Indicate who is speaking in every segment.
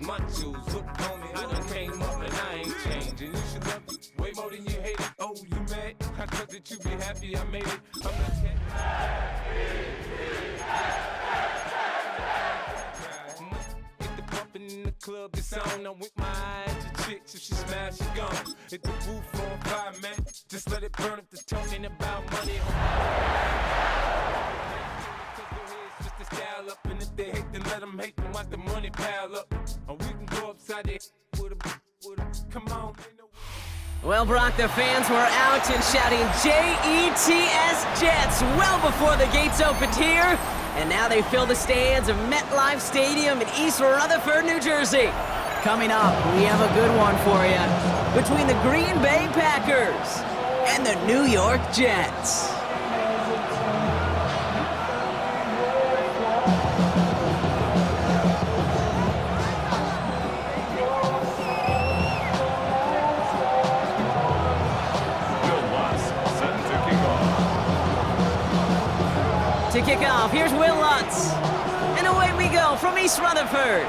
Speaker 1: my jewels. Look, homie, I done came up and I ain't changing. You should love it way more than you hate it. Oh, you mad? I thought that you be happy I made it. I'm not Get the bumpin' in the club, it's on. I'm with my eyes to chicks. If she smash, she gone. Hit the roof on fire, man. Just let it burn if they're talking about money. Just to style up, and if they hate, then let them hate, then watch the money pile up. Or we can go upside there with a, come on.
Speaker 2: Well, Brock, the fans were out and shouting J-E-T-S Jets well before the gates opened here. And now they fill the stands of MetLife Stadium in East Rutherford, New Jersey. Coming up, we have a good one for you. Between the Green Bay Packers and the New York Jets. To kick off, here's Will Lutz. And away we go from East Rutherford.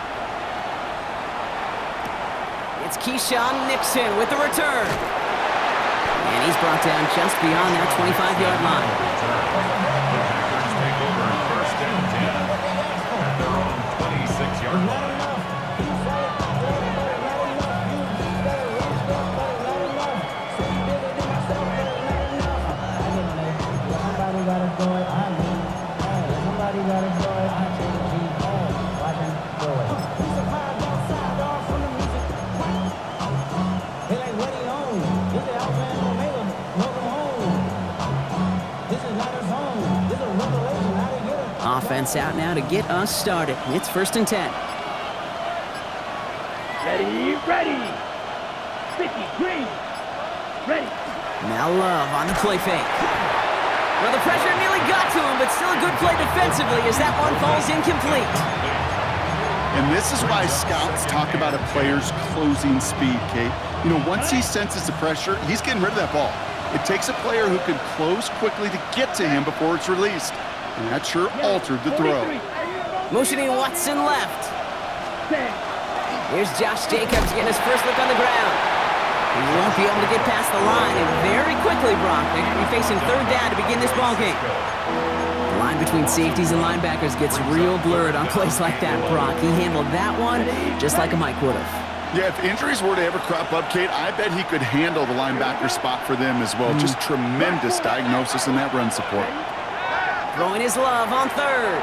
Speaker 2: It's Keyshawn Nixon with the return. And he's brought down just beyond that 25-yard line.
Speaker 3: Packers take over in first and 10 at their own 26-yard line.
Speaker 2: Offense out now to get us started. It's first and 10.
Speaker 4: Ready. Sticky, green. Ready.
Speaker 2: Now Love on the play fake. Well, the pressure nearly got to him, but still a good play defensively as that one falls incomplete.
Speaker 5: And this is why scouts talk about a player's closing speed, Kate. You know, once he senses the pressure, he's getting rid of that ball. It takes a player who can close quickly to get to him before it's released. And that sure altered the throw.
Speaker 2: Motioning Watson left. Here's Josh Jacobs getting his first look on the ground. He won't be able to get past the line, and very quickly, Brock, they're going to be facing third down to begin this ballgame. The line between safeties and linebackers gets real blurred on plays like that, Brock. He handled that one just like a Mike would have.
Speaker 5: Yeah, if injuries were to ever crop up, Kate, I bet he could handle the linebacker spot for them as well. Just tremendous diagnosis in that run support.
Speaker 2: Throwing his Love on third.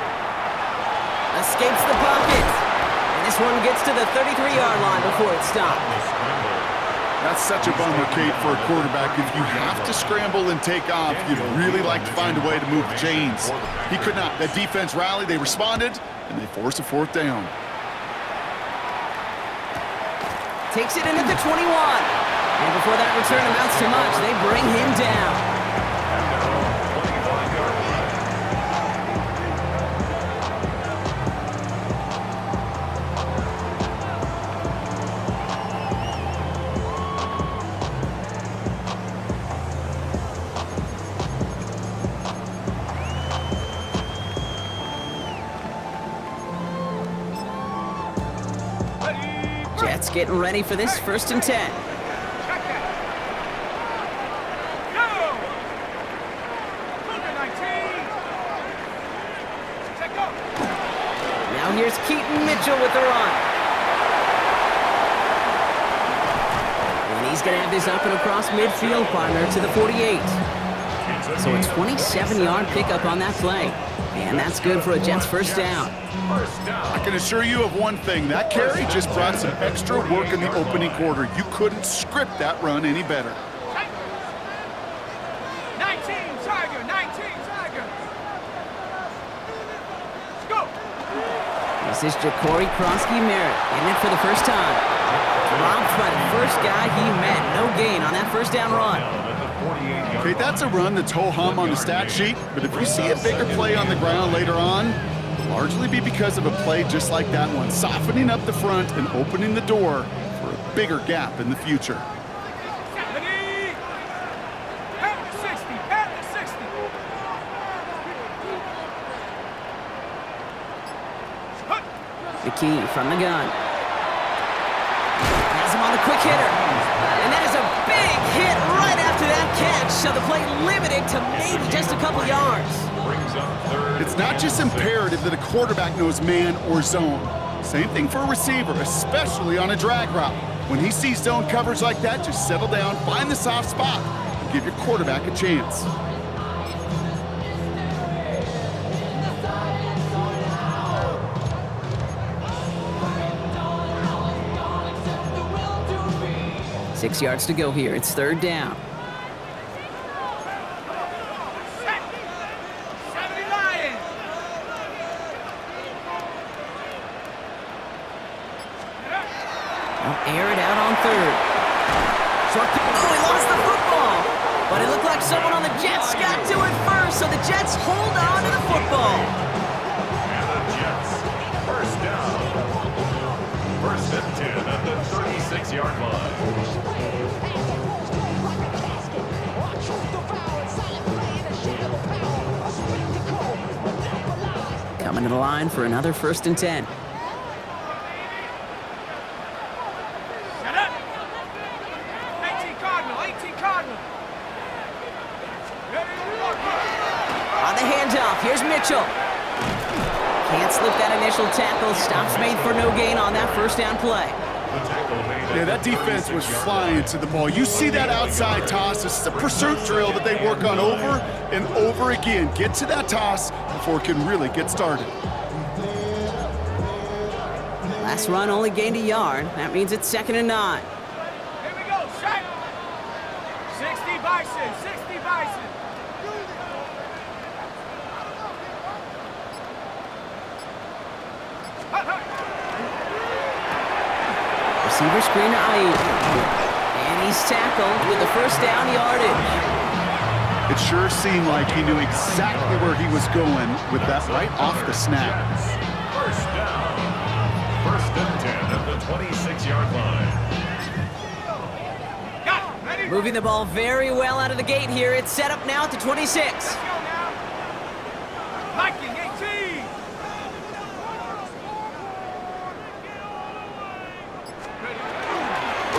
Speaker 2: Escapes the pocket. And this one gets to the 33-yard line before it stopped.
Speaker 5: That's such a bummer, Kate, for a quarterback. If you have to scramble and take off, you'd really like to find a way to move the chains. He could not. That defense rallied, they responded, and they forced a fourth down.
Speaker 2: Takes it in at the 21. And before that return amounts to much, they bring him down. Jets getting ready for this first and 10. Now here's Keaton Mitchell with the run. And he's going to have this up and across midfield, partner, to the 48. So a 27-yard pickup on that play. And that's good for a Jets first down.
Speaker 5: I can assure you of one thing. That carry just brought some extra work in the opening quarter. You couldn't script that run any better.
Speaker 4: 19 Tiger. Let's go.
Speaker 2: This is Ja'Cory Krosky-Merritt getting it for the first time. Dropped by the first guy he met. No gain on that first down run.
Speaker 5: Okay, that's a run that's ho-hum on the stat sheet, but if you see a bigger play on the ground later on, largely be because of a play just like that one, softening up the front and opening the door for a bigger gap in the future.
Speaker 2: The key from the gun. on the quick hitter. And that is a big hit right after that catch. So the play limited to maybe just a couple yards.
Speaker 3: Brings up third.
Speaker 5: It's not just imperative that a quarterback knows man or zone. Same thing for a receiver, especially on a drag route. When he sees zone coverage like that, just settle down, find the soft spot, and give your quarterback a chance.
Speaker 2: Six yards to go here. It's third down.
Speaker 4: Set. 70 Lions.
Speaker 2: They'll air it out on third. Short. Oh, he lost the football. But it looked like someone on the Jets got to it first, so the Jets hold on to the football.
Speaker 3: And the Jets. First down. First and 10 at the 36-yard line.
Speaker 2: Coming to the line for another first and 10.
Speaker 4: Set up. 18 Cardinal. 18 Cardinal. Ready to rock.
Speaker 2: On the handoff, here's Mitchell. Can't slip that initial tackle. Stops made for no gain on that first down play.
Speaker 3: The tackle made
Speaker 5: Yeah, that defense was flying to the ball. You see that outside toss. This is a pursuit drill that they work on over and over again. Get to that toss before it can really get started.
Speaker 2: Last run only gained a yard. That means it's 2nd and 9.
Speaker 4: Here we go. Shot. 60 Bison. 60 Bison. Hut, hut.
Speaker 2: Receiver screen to Ayuk. And he's tackled with the first down yardage.
Speaker 5: It sure seemed like he knew exactly where he was going with that right off the snap.
Speaker 3: first down. First and 10 at the 26-yard line.
Speaker 4: Got it. Ready?
Speaker 2: Moving the ball very well out of the gate here. It's set up now at the 26.
Speaker 4: Let's go now. Viking 18.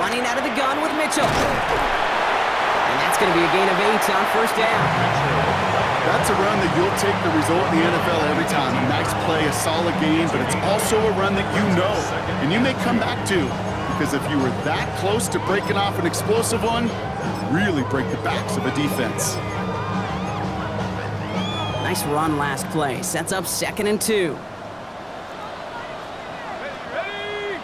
Speaker 2: Running out of the gun with Mitchell. And that's going to be a gain of 8 on first down.
Speaker 5: That's a run that you'll take the result in the NFL every time. A nice play, a solid game, but it's also a run that you know and you may come back to, because if you were that close to breaking off an explosive one, you really break the backs of a defense.
Speaker 2: Nice run last play. Sets up 2nd and 2.
Speaker 4: Ready?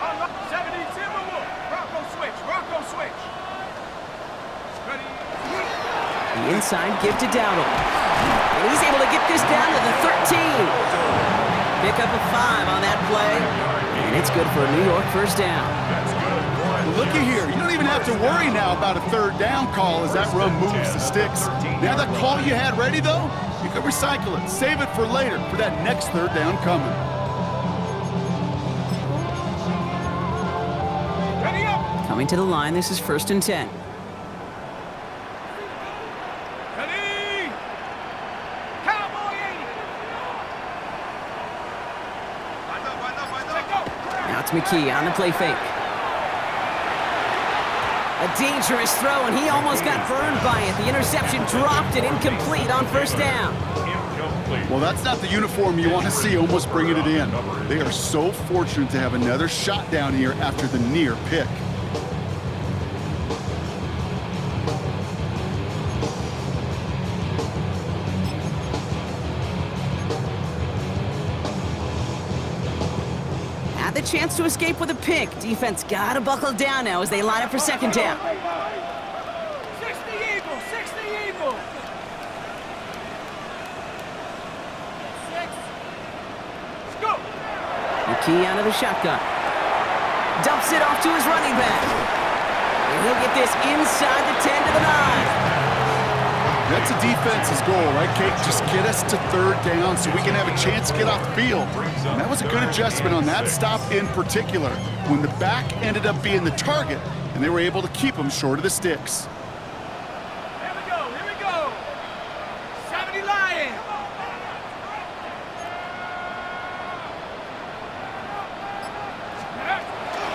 Speaker 4: On 70 Timberwolf. Rocco switch. Rocco switch. Ready?
Speaker 2: The inside give to Dowdle. And he's able to get this down to the 13. Pick up a 5 on that play. And it's good for a New York first down.
Speaker 5: Looky here, you don't even have to worry now about a third down call as that run moves the sticks. Now that call you had ready though, you can recycle it, save it for later for that next third down coming.
Speaker 4: Ready up.
Speaker 2: Coming to the line, this is 1st and 10.
Speaker 4: Ready? Cowboy 80. Let go.
Speaker 2: Now it's McKee on the play fake. A dangerous throw, and he almost got burned by it. The interception dropped it incomplete on first down.
Speaker 3: Incomplete.
Speaker 5: Well, that's not the uniform you want to see almost bringing it in. They are so fortunate to have another shot down here after the near pick.
Speaker 2: The chance to escape with a pick. Defense gotta buckle down now as they line up for 2nd down.
Speaker 4: 60 Eagles. 60 Eagles. 6. Let's go.
Speaker 2: McKee out of the shotgun. Dumps it off to his running back. And he'll get this inside the 10 to the 9.
Speaker 5: That's a defense's goal, right, Kate? Just get us to third down so we can have a chance to get off the field. And that was a good adjustment on that stop in particular, when the back ended up being the target, and they were able to keep him short of the sticks.
Speaker 4: Here we go. Here we go. 70 Lions.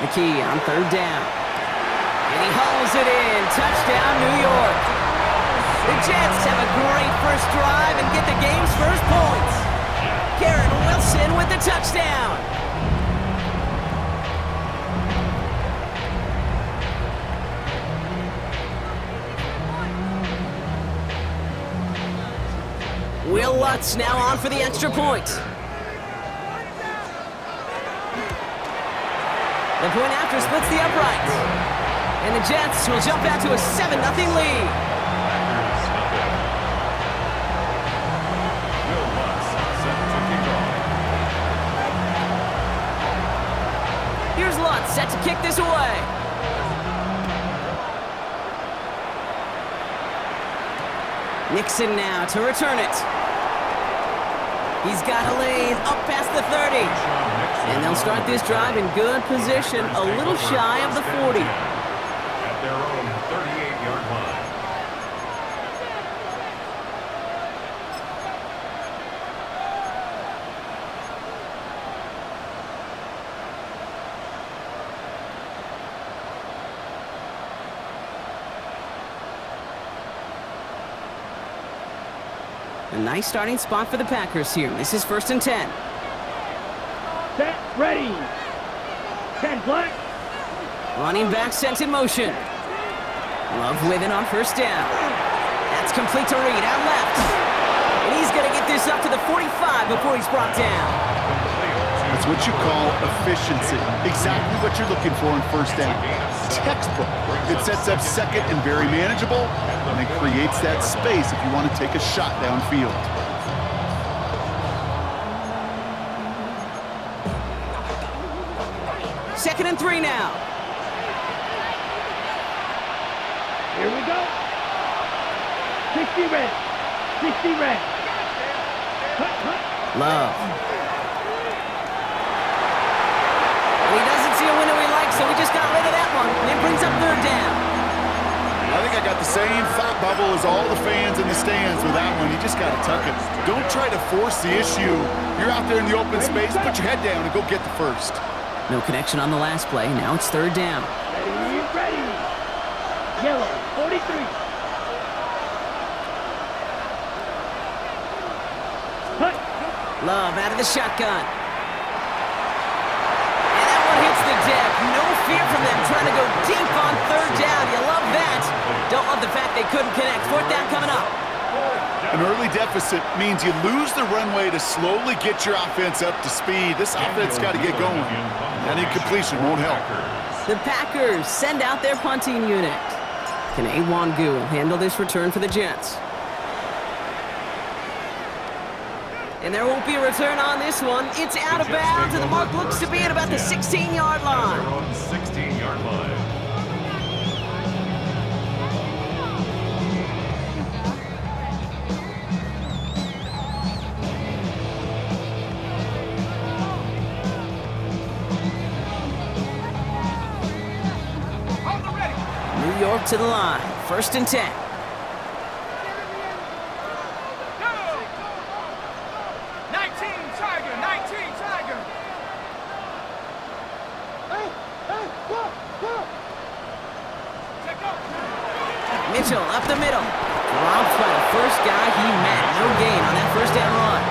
Speaker 2: McKee on third down. And he hauls it in. Touchdown, New York. The Jets have a great first drive and get the game's first points. Garrett Wilson with the touchdown. Will Lutz now on for the extra point. The point after splits the uprights. And the Jets will jump out to a 7-0 lead.
Speaker 3: Will Lutz set to kick off.
Speaker 2: Here's Lutz set to kick this away. Nixon now to return it. He's got a lane up past the 30. And they'll start this drive in good position, a little shy of the 40.
Speaker 3: At their own 38-yard line.
Speaker 2: A nice starting spot for the Packers here. This is 1st and 10.
Speaker 4: Set, ready. 10 black.
Speaker 2: Running back sent in motion. Love with it on 1st down. That's complete to Reed out left. And he's going to get this up to the 45 before he's brought down.
Speaker 5: That's what you call efficiency. Exactly what you're looking for in 1st down. Textbook. It sets up 2nd and very manageable, and it creates that space if you want to take a shot downfield.
Speaker 2: Second and 3 now.
Speaker 4: Here we go. 60 red. 60 red. Cut, cut.
Speaker 2: Love. And he doesn't see a window he likes, so he just got rid of that one. And it brings up 3rd down.
Speaker 5: I think I got the same thought bubble as all the fans in the stands with that one. You just got to tuck it. Don't try to force the issue. You're out there in the open space, put your head down and go get the first.
Speaker 2: No connection on the last play. Now it's 3rd down.
Speaker 4: Ready, ready. Yellow, 43. Cut.
Speaker 2: Love out of the shotgun. And that one hits the deck. No fear from them trying to go deep on 3rd down. You love that. Don't love the fact they couldn't connect. 4th down coming up.
Speaker 5: An early deficit means you lose the runway to slowly get your offense up to speed. This offense got to get going. That incompletion won't help.
Speaker 2: The Packers send out their punting unit. Can Awangu handle this return for the Jets? And there won't be a return on this one. It's out of bounds, and the mark looks to be at about the 16-yard line.
Speaker 3: Their own 16-yard line.
Speaker 2: New York to the line. 1st and 10.
Speaker 4: 19 Tiger, 19 Tiger.
Speaker 2: Mitchell up the middle. Dropped by the first guy he met. No gain on that 1st down run.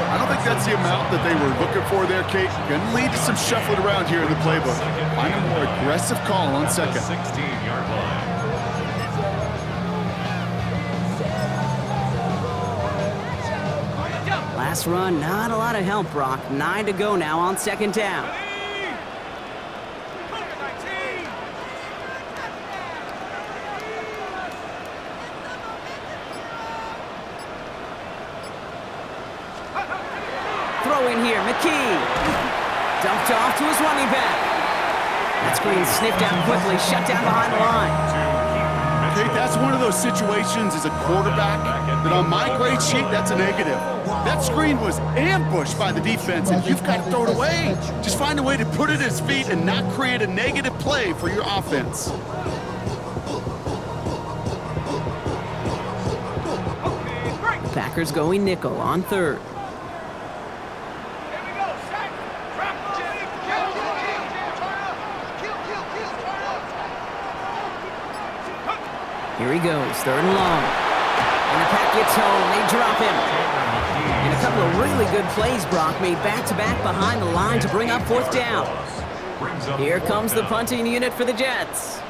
Speaker 5: I don't think that's the amount that they were looking for there, Kate. Going to lead to some shuffling around here in the playbook. Find a more aggressive call on 2nd.
Speaker 3: 16-yard line.
Speaker 2: Last run, not a lot of help, Brock. 9 to go now on 2nd down. Throw in here, McKee. Dumped off to his running back. That screen sniffed out quickly, shut down behind the line.
Speaker 5: Kate, that's one of those situations as a quarterback that on my grade sheet, that's a negative. That screen was ambushed by the defense, and you've got to throw it away. Just find a way to put it at his feet and not create a negative play for your offense.
Speaker 2: Packers going nickel on 3rd. Here he goes, 3rd and long. And the pack gets home, they drop him. And a couple of really good plays, Brock, made back-to-back behind the line to bring up 4th down. Here comes the punting unit for the Jets.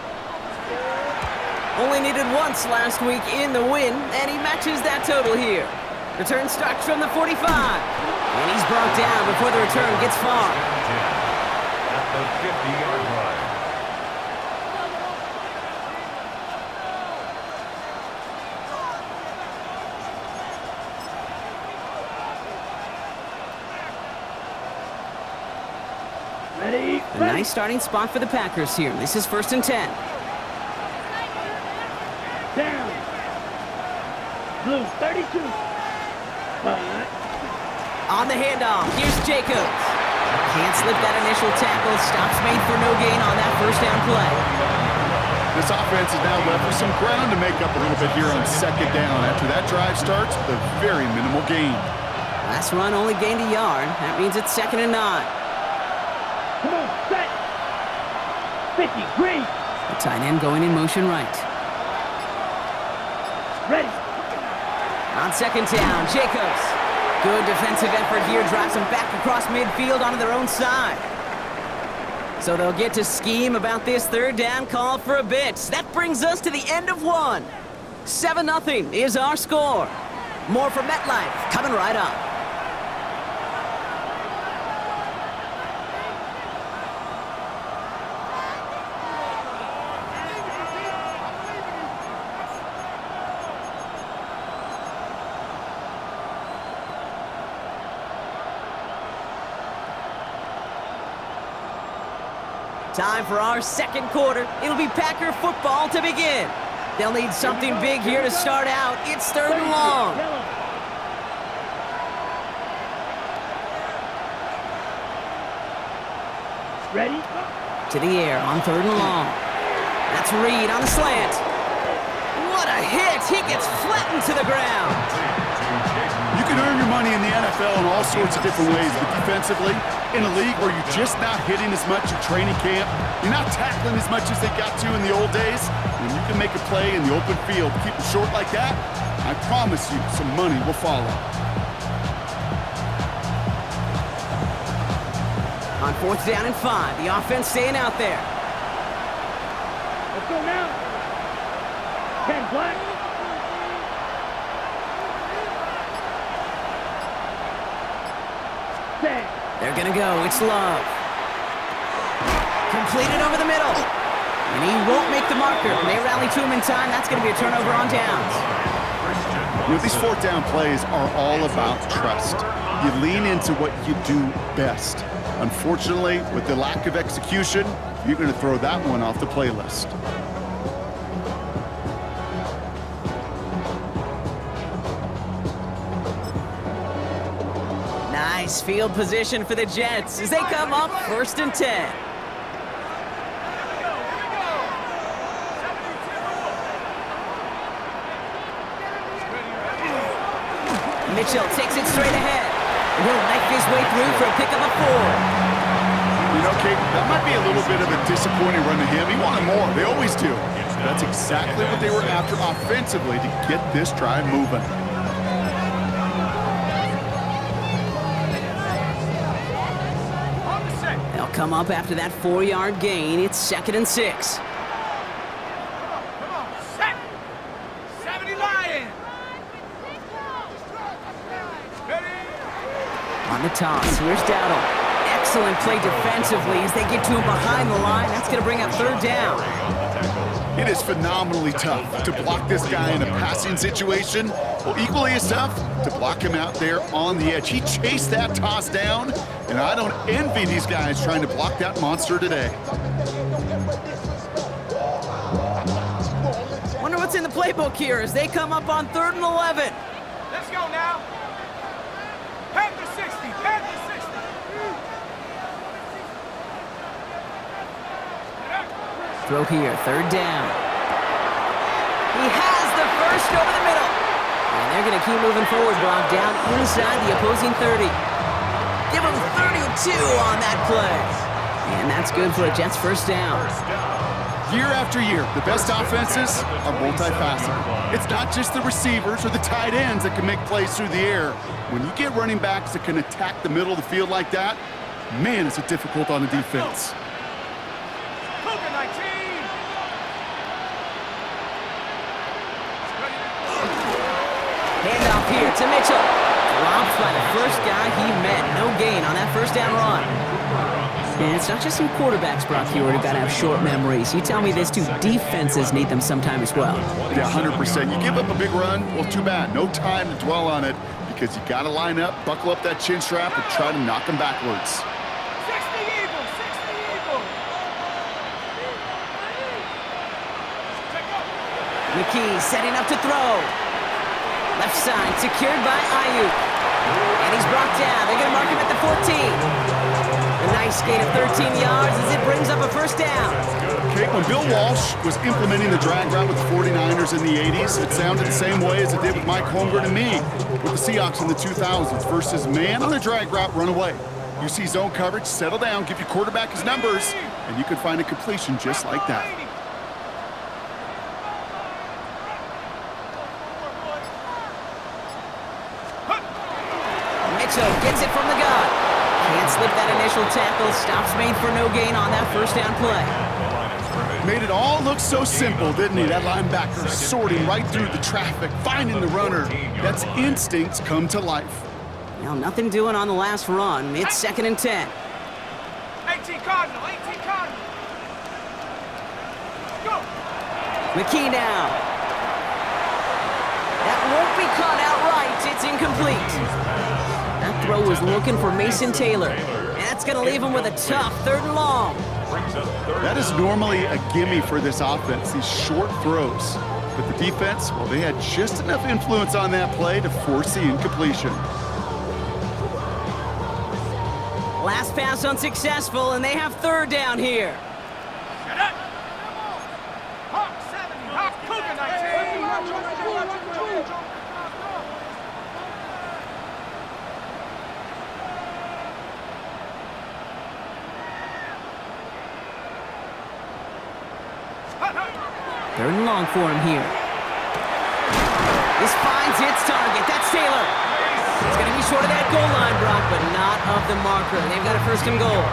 Speaker 2: Only needed once last week in the win, and he matches that total here. Return starts from the 45. And he's brought down before the return gets far.
Speaker 3: At the 50-yard line.
Speaker 2: A nice starting spot for the Packers here. This is 1st and 10.
Speaker 4: Down. Blue, 32.
Speaker 2: On the handoff, here's Jacobs. Can't slip that initial tackle. Stops made for no gain on that 1st down play.
Speaker 5: This offense is now left with some ground to make up a little bit here on 2nd down. After that drive starts, with a very minimal gain.
Speaker 2: Last run only gained a yard. That means it's 2nd and 9.
Speaker 4: Come on, set. 50, green.
Speaker 2: The tight end going in motion right.
Speaker 4: Ready.
Speaker 2: On 2nd down, Jacobs. Good defensive effort here, drives them back across midfield onto their own side. So they'll get to scheme about this 3rd down call for a bit. That brings us to the end of 1. 7-0 is our score. More from MetLife coming right up. Time for our 2nd quarter. It'll be Packer football to begin. They'll need something big here to start out. It's 3rd and long.
Speaker 4: Ready.
Speaker 2: To the air on 3rd and long. That's Reed on the slant. What a hit! He gets flattened to the ground.
Speaker 5: You can earn your money in the NFL in all sorts of different ways, but defensively, in a league where you're just not hitting as much in training camp, you're not tackling as much as they got to in the old days, when you can make a play in the open field, keep it short like that, I promise you some money will follow.
Speaker 2: On 4th down and 5, the offense staying out there.
Speaker 4: Let's go now. 10 black.
Speaker 2: They're gonna go, it's Love. Completed over the middle. And he won't make the marker. They rally to him in time, that's gonna be a turnover on downs.
Speaker 5: You know, these 4th down plays are all about trust. You lean into what you do best. Unfortunately, with the lack of execution, you're gonna throw that one off the playlist.
Speaker 2: Nice field position for the Jets as they come up 1st and 10. Mitchell takes it straight ahead. And he'll knife his way through for a pickup of 4.
Speaker 5: You know, Kate, that might be a little bit of a disappointing run to him. He wanted more. They always do. That's exactly what they were after offensively to get this drive moving.
Speaker 2: They'll come up after that 4-yard gain. It's 2nd and 6.
Speaker 4: Come on, set. 70 Lions. Ready.
Speaker 2: On the toss, here's Dowdle. Excellent play defensively as they get to him behind the line. That's going to bring up 3rd down.
Speaker 5: It is phenomenally tough to block this guy in a passing situation. Well, equally as tough to block him out there on the edge. He chased that toss down, and I don't envy these guys trying to block that monster today.
Speaker 2: Wonder what's in the playbook here as they come up on 3rd and 11.
Speaker 4: Let's go now. Panther 60, Panther 60.
Speaker 2: Throw here, 3rd down. He has the first over the middle. And they're going to keep moving forward, Brock, down inside the opposing 30. Give him 32 on that play. And that's good for a Jets 1st down.
Speaker 5: Year after year, the best offenses are multifaceted. It's not just the receivers or the tight ends that can make plays through the air. When you get running backs that can attack the middle of the field like that, man, is it difficult on the defense.
Speaker 4: Cougar 19.
Speaker 2: Handoff here to Mitchell. Dropped by the first guy he met. No gain on that first down run. And it's not just some quarterbacks, Brock Hewitt, who got to have short memories. You tell me this too, defenses need them sometime as well.
Speaker 5: Yeah, 100%. You give up a big run, well, too bad. No time to dwell on it because you got to line up, buckle up that chin strap, and try to knock them backwards.
Speaker 4: 60 Eagles, 60 Eagles.
Speaker 2: McKee setting up to throw. Left side secured by Ayuk. And he's brought down. They're going to mark him at the 14. A nice gain of 13 yards as it brings up a first down.
Speaker 5: Okay, when Bill Walsh was implementing the drag route with the 49ers in the 80s, it sounded the same way as it did with Mike Holmgren and me with the Seahawks in the 2000s versus man on the drag route, run away. You see zone coverage, settle down, give your quarterback his numbers, and you can find a completion just like that.
Speaker 2: Mitchell gets it from the gun. Can't slip that initial tackle. Stops made for no gain on that first down play.
Speaker 5: Made it all look so simple, didn't he? That linebacker sorting right through the traffic, finding the runner. That's instincts come to life.
Speaker 2: Well, nothing doing on the last run. It's 2nd and 10.
Speaker 4: 18 Cardinal, 18 Cardinal. Go.
Speaker 2: McKee now. That won't be caught outright. It's incomplete. That throw was looking for Mason Taylor. And that's going to leave him with a tough 3rd and long.
Speaker 5: That is normally a gimme for this offense, these short throws. But the defense, well, they had just enough influence on that play to force the incompletion.
Speaker 2: Last pass unsuccessful, and they have 3rd down here.
Speaker 4: Get up. Hawk 70, Hawk Cougar 19.
Speaker 2: Third and long for him here. This finds its target. That's Taylor. It's going to be short of that goal line, Brock, but not of the marker. They've got a 1st and goal.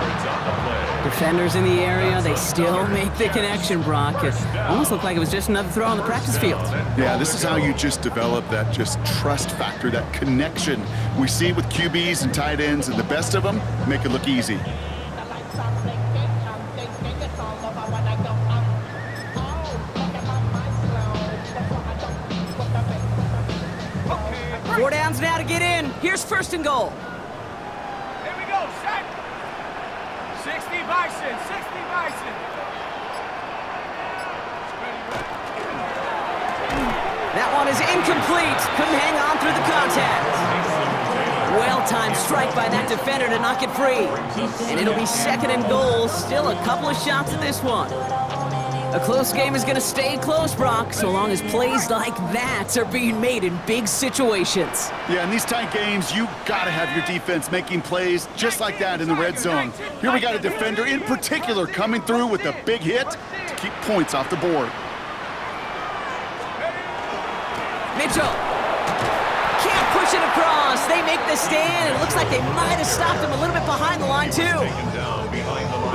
Speaker 2: Defenders in the area, they still make the connection, Brock. It almost looked like it was just another throw on the practice field.
Speaker 5: Yeah, this is how you just develop that just trust factor, that connection. We see it with QBs and tight ends, and the best of them make it look easy.
Speaker 2: Four downs now to get in. Here's 1st and goal.
Speaker 4: Here we go, set. 60 Bison, 60 Bison.
Speaker 2: That one is incomplete. Couldn't hang on through the contact. Well-timed strike by that defender to knock it free. And it'll be 2nd and goal. Still a couple of shots at this one. A close game is going to stay close, Brock, so long as plays like that are being made in big situations.
Speaker 5: Yeah, in these tight games, you got to have your defense making plays just like that in the red zone. Here we got a defender in particular coming through with a big hit to keep points off the board.
Speaker 2: Mitchell can't push it across. They make the stand. It looks like they might have stopped him a little bit behind the line, too.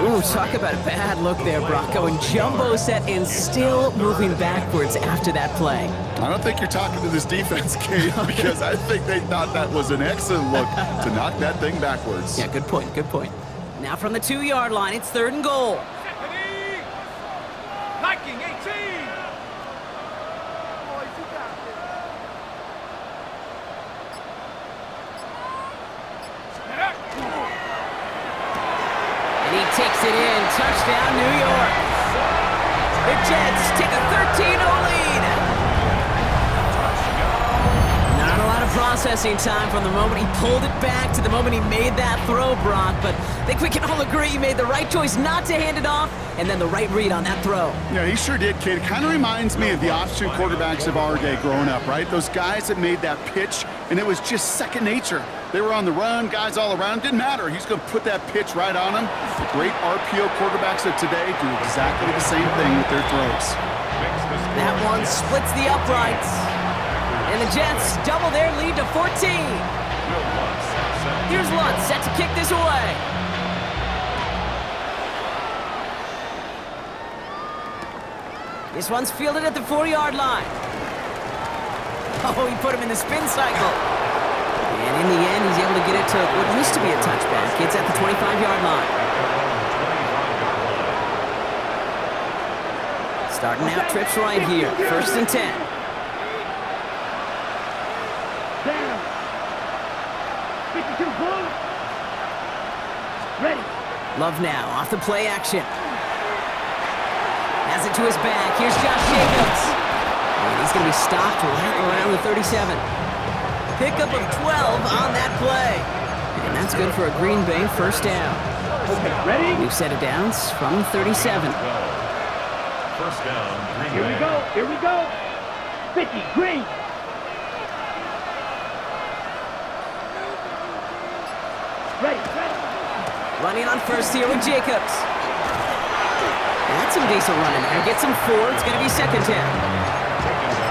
Speaker 2: Ooh, talk about a bad look there, Brock. Going jumbo set and still moving backwards after that play.
Speaker 5: I don't think you're talking to this defense, Kate, because I think they thought that was an excellent look to knock that thing backwards.
Speaker 2: Yeah, good point, good point. Now from the 2-yard line, it's 3rd and goal.
Speaker 4: Viking 18.
Speaker 2: And he takes it in. Touchdown, New York. The Jets take a 13-0 lead. Not a lot of processing time from the moment he pulled it back to the moment he made that throw, Brock. But I think we can all agree he made the right choice not to hand it off, and then the right read on that throw.
Speaker 5: Yeah, he sure did, kid. It kind of reminds me of the option quarterbacks of our day growing up, right? Those guys that made that pitch, and it was just second nature. They were on the run, guys all around. Didn't matter. He's going to put that pitch right on them. The great RPO quarterbacks of today do exactly the same thing with their throws.
Speaker 2: That one splits the uprights. And the Jets double their lead to 14. Here's Lutz set to kick this away. This one's fielded at the 4-yard line. Oh, he put him in the spin cycle. And in the end, he's able to get it to what used to be a touchback. It's at the 25-yard line. Starting out trips right here. 1st and 10.
Speaker 4: Down. 52 blue. Ready.
Speaker 2: Love now off the play action. Has it to his back. Here's Josh Jacobs. And he's going to be stopped right around the 37. Pickup of 12 on that play. And that's good for a Green Bay 1st down.
Speaker 4: Okay, ready?
Speaker 2: New set of downs from 37.
Speaker 3: 1st down, Green
Speaker 4: Here we
Speaker 3: Bay.
Speaker 4: go. Here we go. 50 green. Ready.
Speaker 2: Running on 1st here with Jacobs. That's some decent running there. Gets him 4. It's going to be 2nd down.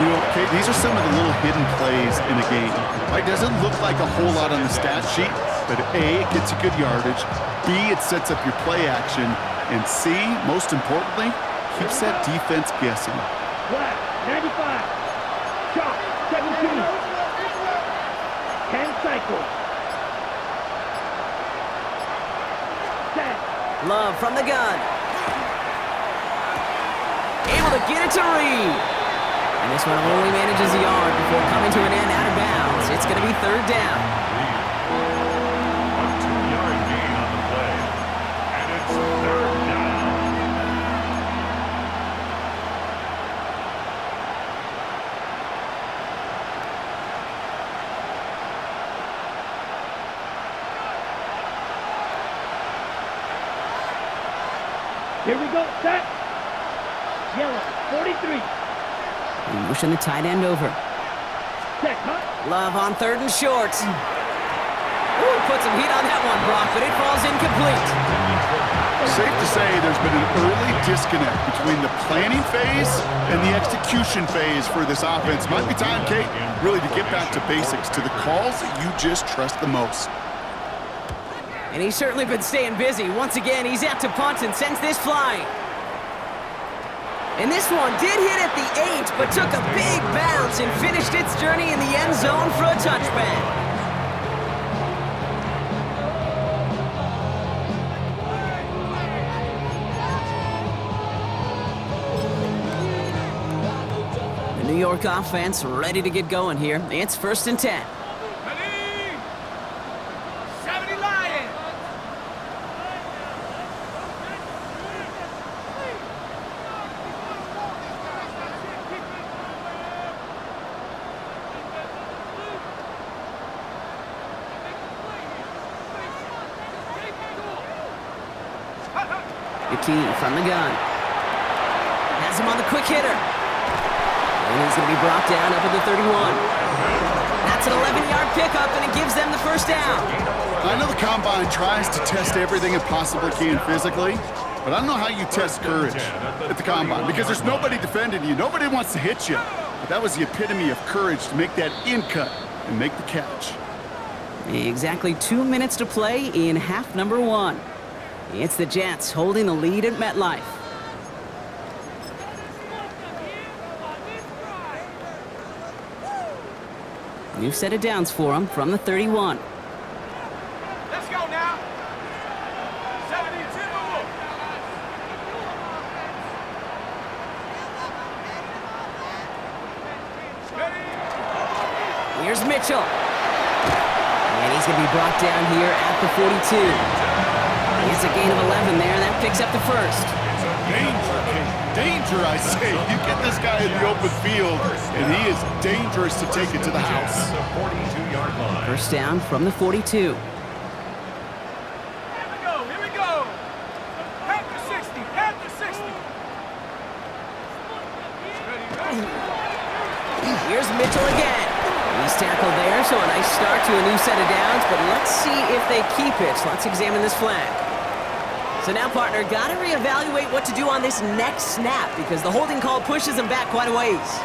Speaker 5: You know, Kate, these are some of the little hidden plays in a game. It doesn't look like a whole lot on the stat sheet, but A, it gets you good yardage. B, it sets up your play action. And C, most importantly, keeps that defense guessing.
Speaker 4: Black. 95. Shot. 17. 10 cycles. Set.
Speaker 2: Love from the gun. Able to get it to Reed. And this one only manages a yard before coming to an end out of bounds. It's going to be 3rd down.
Speaker 3: A 2-yard gain on the play. And it's 3rd down.
Speaker 4: Here we go. Set. Yellow. 43.
Speaker 2: Motion the tight end over.
Speaker 4: Set. Cut.
Speaker 2: Love on 3rd and short. Ooh, put some heat on that one, Brock, but it falls incomplete.
Speaker 5: Safe to say there's been an early disconnect between the planning phase and the execution phase for this offense. Might be time, Kate, really to get back to basics, to the calls that you just trust the most.
Speaker 2: And he's certainly been staying busy. Once again, he's out to punt and sends this flying. And this one did hit at the 8, but took a big bounce and finished its journey in the end zone for a touchback. The New York offense ready to get going here. It's 1st and 10.
Speaker 4: Ready. 70 Lions.
Speaker 2: Key from the gun. Has him on the quick hitter. And he's going to be brought down up at the 31. That's an 11-yard pickup, and it gives them the 1st down.
Speaker 5: I know the Combine tries to test everything it possibly can physically, but I don't know how you test courage at the Combine because there's nobody defending you. Nobody wants to hit you. But that was the epitome of courage to make that in cut and make the catch.
Speaker 2: Exactly 2 minutes to play in half number 1. It's the Jets holding the lead at MetLife. New set of downs for him from the 31.
Speaker 4: Let's go now. 72.
Speaker 2: Here's Mitchell. And he's going to be brought down here at the 42. It's a gain of 11 there. That picks up the 1st.
Speaker 5: Danger, Kate. Danger, I say. You get this guy in the open field, and he is dangerous to take it to the house.
Speaker 3: At the 42-yard line.
Speaker 2: First down from the 42.
Speaker 4: Here we go. Head to 60, head to 60.
Speaker 2: Here's Mitchell again. He's tackled there, so a nice start to a new set of downs, but let's see if they keep it. Let's examine this flag. So now, partner, got to reevaluate what to do on this next snap because the holding call pushes him back quite a ways.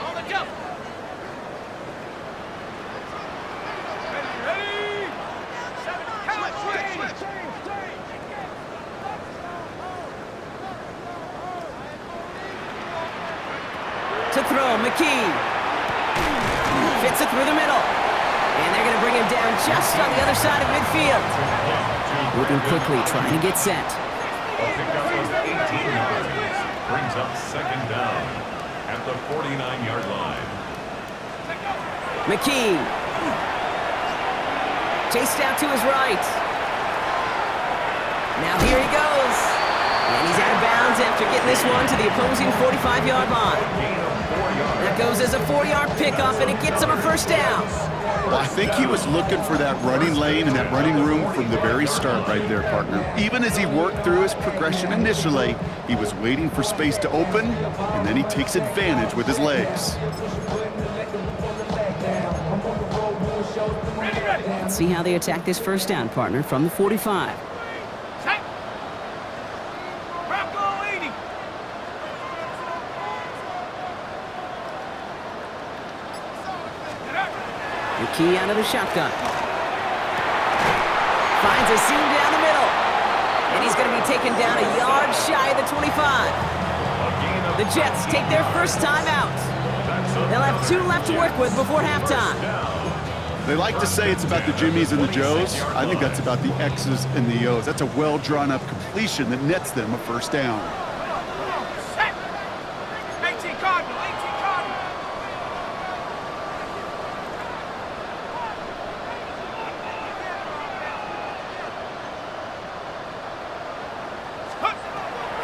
Speaker 4: On the jump. Ready. Count, switch.
Speaker 2: To throw, McKee. Fits it through the middle. And they're going to bring him down just on the other side of midfield. Moving quickly, trying to get set.
Speaker 3: A pickup of 18 yards. Brings up second down at the 49-yard line.
Speaker 2: McKee. Chased out to his right. Now here he goes. And he's out of bounds after getting this one to the opposing 45-yard line. That goes as a 4-yard pickup, and it gets him a first down.
Speaker 5: Well, I think he was looking for that running lane and that running room from the very start right there, partner. Even as he worked through his progression initially, he was waiting for space to open, and then he takes advantage with his legs.
Speaker 2: Let's see how they attack this first down, partner, from the 45.
Speaker 4: Set. Bronco 80.
Speaker 2: McKee out of the shotgun. Finds a seam down the middle. And he's going to be taken down a yard shy of the 25. The Jets take their first time out. They'll have 2 left to work with before halftime.
Speaker 5: They like to say it's about the Jimmies and the Joes. I think that's about the X's and the O's. That's a well-drawn-up completion that nets them a first down.
Speaker 4: Set. 18 Cardinal.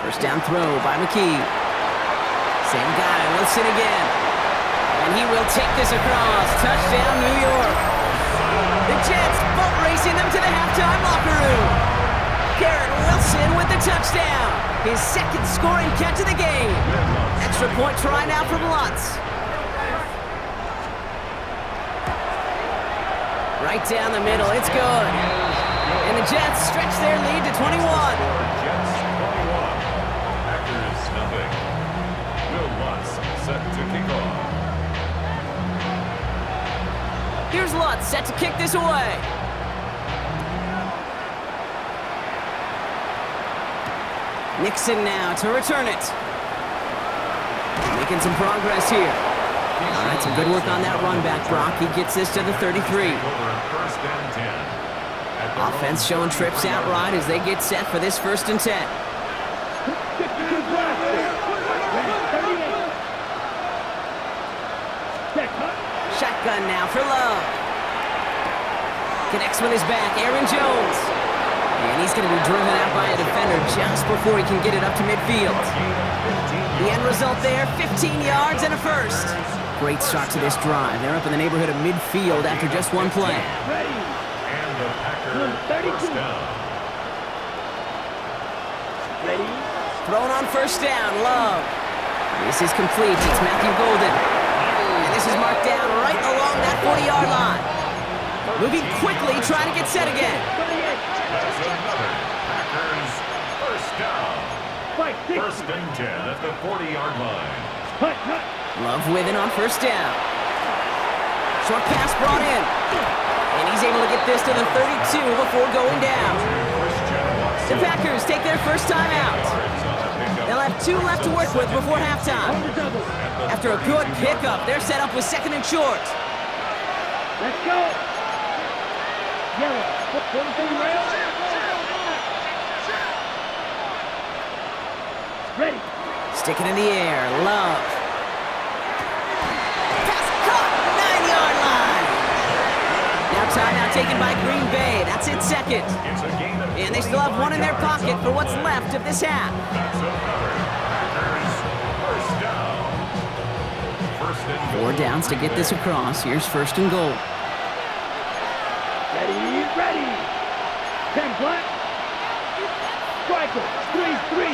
Speaker 2: First down throw by McKee. Same guy, Wilson again. And he will take this across. Touchdown, New York. The Jets boat racing them to the halftime locker room. Garrett Wilson with the touchdown. His second scoring catch of the game. Extra point try now from Lutz. Right down the middle, it's good. And the Jets stretch their lead to 21.
Speaker 3: Jets 21. Packers nothing. Will Lutz set to kick off.
Speaker 2: Here's Lutz set to kick this away. Nixon now to return it. Making some progress here. All right, some good work on that run back, Brock. He gets this to the 33.
Speaker 3: Over first and 10. At the
Speaker 2: Offense showing trips out right as they get set for this 1st and 10. Shotgun now for Love. Connects with his back, Aaron Jones. And he's going to be driven out by a defender just before he can get it up to midfield. The end result there, 15 yards and a first. Great start to this drive. They're up in the neighborhood of midfield after just one play.
Speaker 3: And the Packers first down.
Speaker 2: Thrown on first down, Love. This is complete. It's Matthew Golden. And this is marked down right along that 40-yard line. Moving quickly, trying to get set again.
Speaker 3: That's another Packers first down. First and 10 at the 40-yard line.
Speaker 2: Love with it on first down. Short pass brought in. And he's able to get this to the 32 before going down. The Packers take their first time out. They'll have 2 left to work with before halftime. After a good pickup, they're set up with 2nd and short.
Speaker 6: Let's go. Yellow. Ready.
Speaker 2: Stick it in the air. Love. Pass caught. taken by Green Bay. That's it second.
Speaker 3: It's a gain of
Speaker 2: And they still have one in their
Speaker 3: 25
Speaker 2: pocket
Speaker 3: yards
Speaker 2: for
Speaker 3: on
Speaker 2: what's
Speaker 3: the play.
Speaker 2: left of this half.
Speaker 3: That's another. Packers first down. First and goal.
Speaker 2: 4 downs to get this across. Here's first and goal.
Speaker 6: Ready, ready. 10 flat. Striker, 3-3.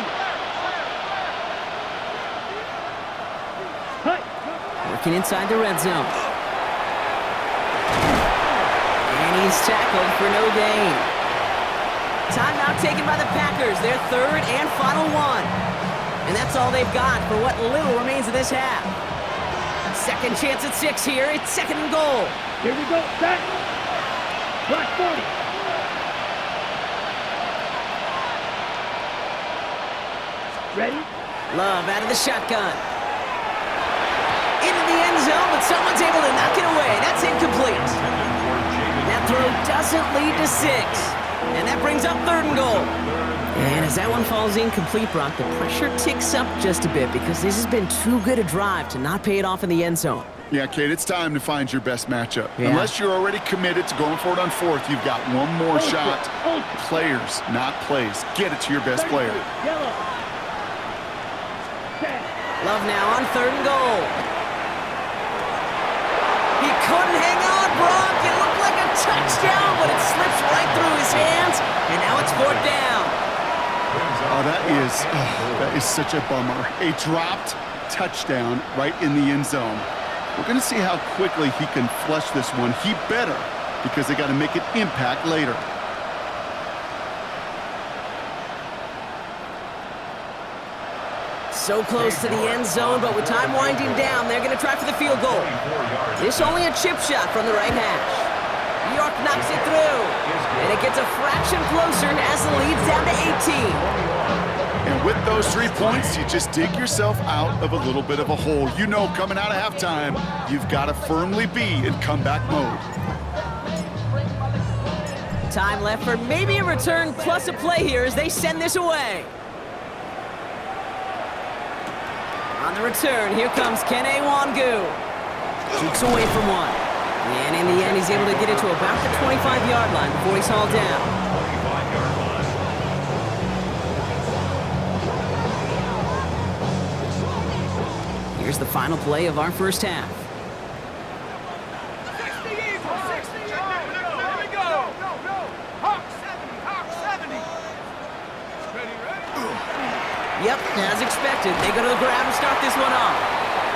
Speaker 6: Hut.
Speaker 2: Working inside the red zone. And he's tackled for no gain. Timeout taken by the Packers, their third and final one. And that's all they've got for what little remains of this half. Second chance at 6 here. It's second and goal.
Speaker 6: Here we go, set. Black 40. Ready?
Speaker 2: Love out of the shotgun. Into the end zone, but someone's able to knock it away. That's incomplete. That throw doesn't lead to 6. And that brings up third and goal. And as that one falls incomplete, Brock, the pressure ticks up just a bit because this has been too good a drive to not pay it off in the end zone.
Speaker 5: Yeah, Kate, it's time to find your best matchup.
Speaker 2: Yeah.
Speaker 5: Unless you're already committed to going for it on 4th, you've got one more shot. Players, not plays. Get it to your best player.
Speaker 6: Yellow. Set.
Speaker 2: Love now on third and goal. He couldn't hang on, Brock. It looked like a touchdown, but it slips right through his hands, and now it's 4th down.
Speaker 5: Oh, that is such a bummer. A dropped touchdown right in the end zone. We're going to see how quickly he can flush this one. He better, because they got to make an impact later.
Speaker 2: So close to the end zone, but with time winding down, they're going to try for the field goal. This only a chip shot from the right hash. New York knocks it through, and it gets a fraction closer as the lead's down to 18.
Speaker 5: And with those 3 points, you just dig yourself out of a little bit of a hole. You know, coming out of halftime, you've got to firmly be in comeback mode.
Speaker 2: Time left for maybe a return plus a play here as they send this away. On the return, here comes Kene Wangu. Jukes away from one. And in the end, he's able to get it to about the 25-yard line before he's hauled down.
Speaker 3: 25-yard line.
Speaker 2: Here's the final play of our first half.
Speaker 4: 60 Eagles, 60 Eagles. Here we go. Hawk 70, Hawk 70. Ready?
Speaker 2: Yep, as expected, they go to the grab and start this one off.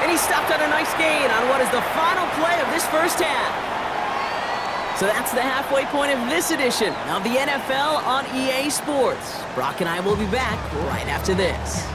Speaker 2: And he stopped on a nice gain on what is the final play of this first half. So that's the halfway point of this edition of the NFL on EA Sports. Brock and I will be back right after this.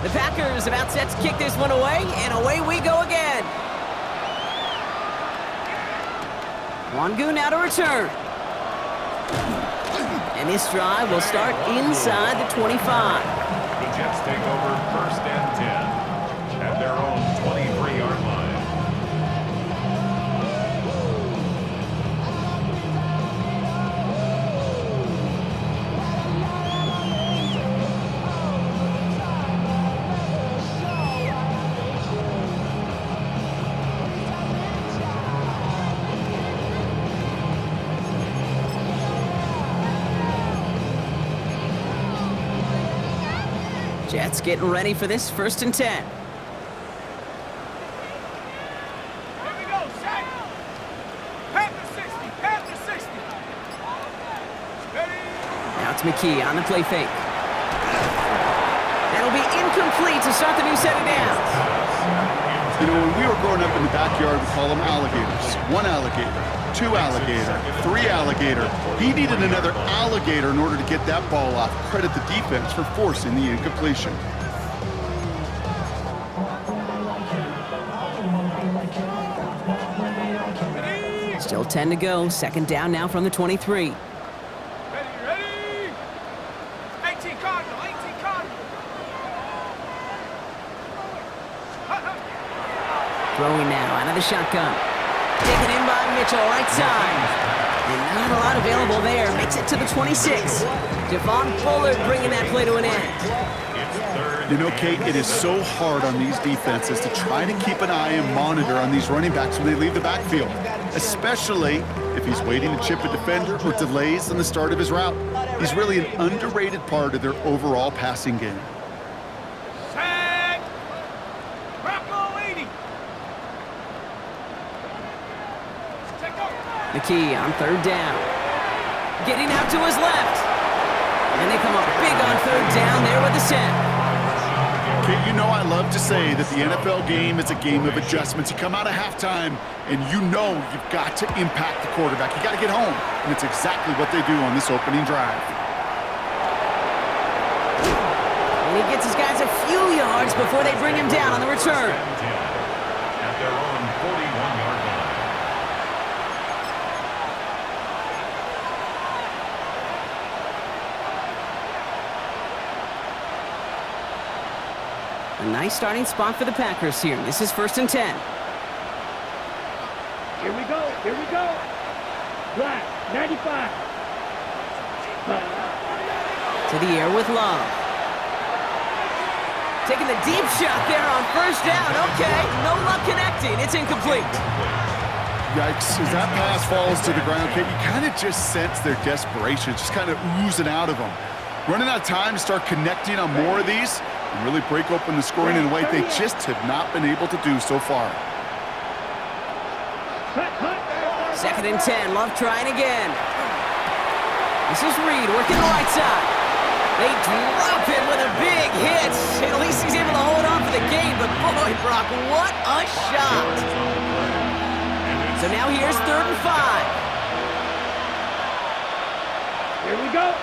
Speaker 2: The Packers about set to kick this one away, and away we go again. Wangu now to return. And this drive will start inside the 25.
Speaker 3: The Jets take over first and 10 at their own 23-yard line.
Speaker 2: Jets getting ready for this first and 10.
Speaker 4: Here we go, set. Panther 60, Panther 60. Ready?
Speaker 2: Now it's McKee on the play fake. That'll be incomplete to start the new set of downs.
Speaker 5: You know, when we were growing up in the backyard, we call them alligators. 1 alligator, 2 alligator, 3 alligator. He needed another alligator in order to get that ball off. Credit the defense for forcing the incompletion.
Speaker 2: Still 10 to go. Second down now from the 23.
Speaker 4: Ready? 18 Cardinal, 18 Cardinal.
Speaker 2: Throwing now out of the shotgun. Taken in by Mitchell, right side. And not a lot available there. Makes it to the 26. Devon Bullard bringing that play to an end.
Speaker 5: You know, Kate, it is so hard on these defenses to try to keep an eye and monitor on these running backs when they leave the backfield, especially if he's waiting to chip a defender or delays in the start of his route. He's really an underrated part of their overall passing game.
Speaker 4: Set. Bravo 80.
Speaker 2: McKee on third down. Getting out to his left. And they come up big on third down there with the set.
Speaker 5: Kate, you know I love to say that the NFL game is a game of adjustments. You come out of halftime, and you know you've got to impact the quarterback. You got to get home, and it's exactly what they do on this opening drive.
Speaker 2: And he gets his guys a few yards before they bring him down on the return.
Speaker 3: At their own 41-yard line.
Speaker 2: A nice starting spot for the Packers here. This is 1st and 10.
Speaker 6: Here we go. Here we go. Black, 95.
Speaker 2: To the air with Love. Taking the deep shot there on 1st down. Okay, no luck connecting. It's incomplete.
Speaker 5: Yikes, as that pass falls to the ground, Kate, you kind of just sense their desperation. It's just kind of oozing out of them. Running out of time to start connecting on more of these and really break open the scoring in a way they just have not been able to do so far.
Speaker 2: 2nd and 10. Love trying again. This is Reed working the right side. They drop him with a big hit. At least he's able to hold on for the game, but boy, Brock, what a shot. So now here's 3rd and 5.
Speaker 6: Here we go.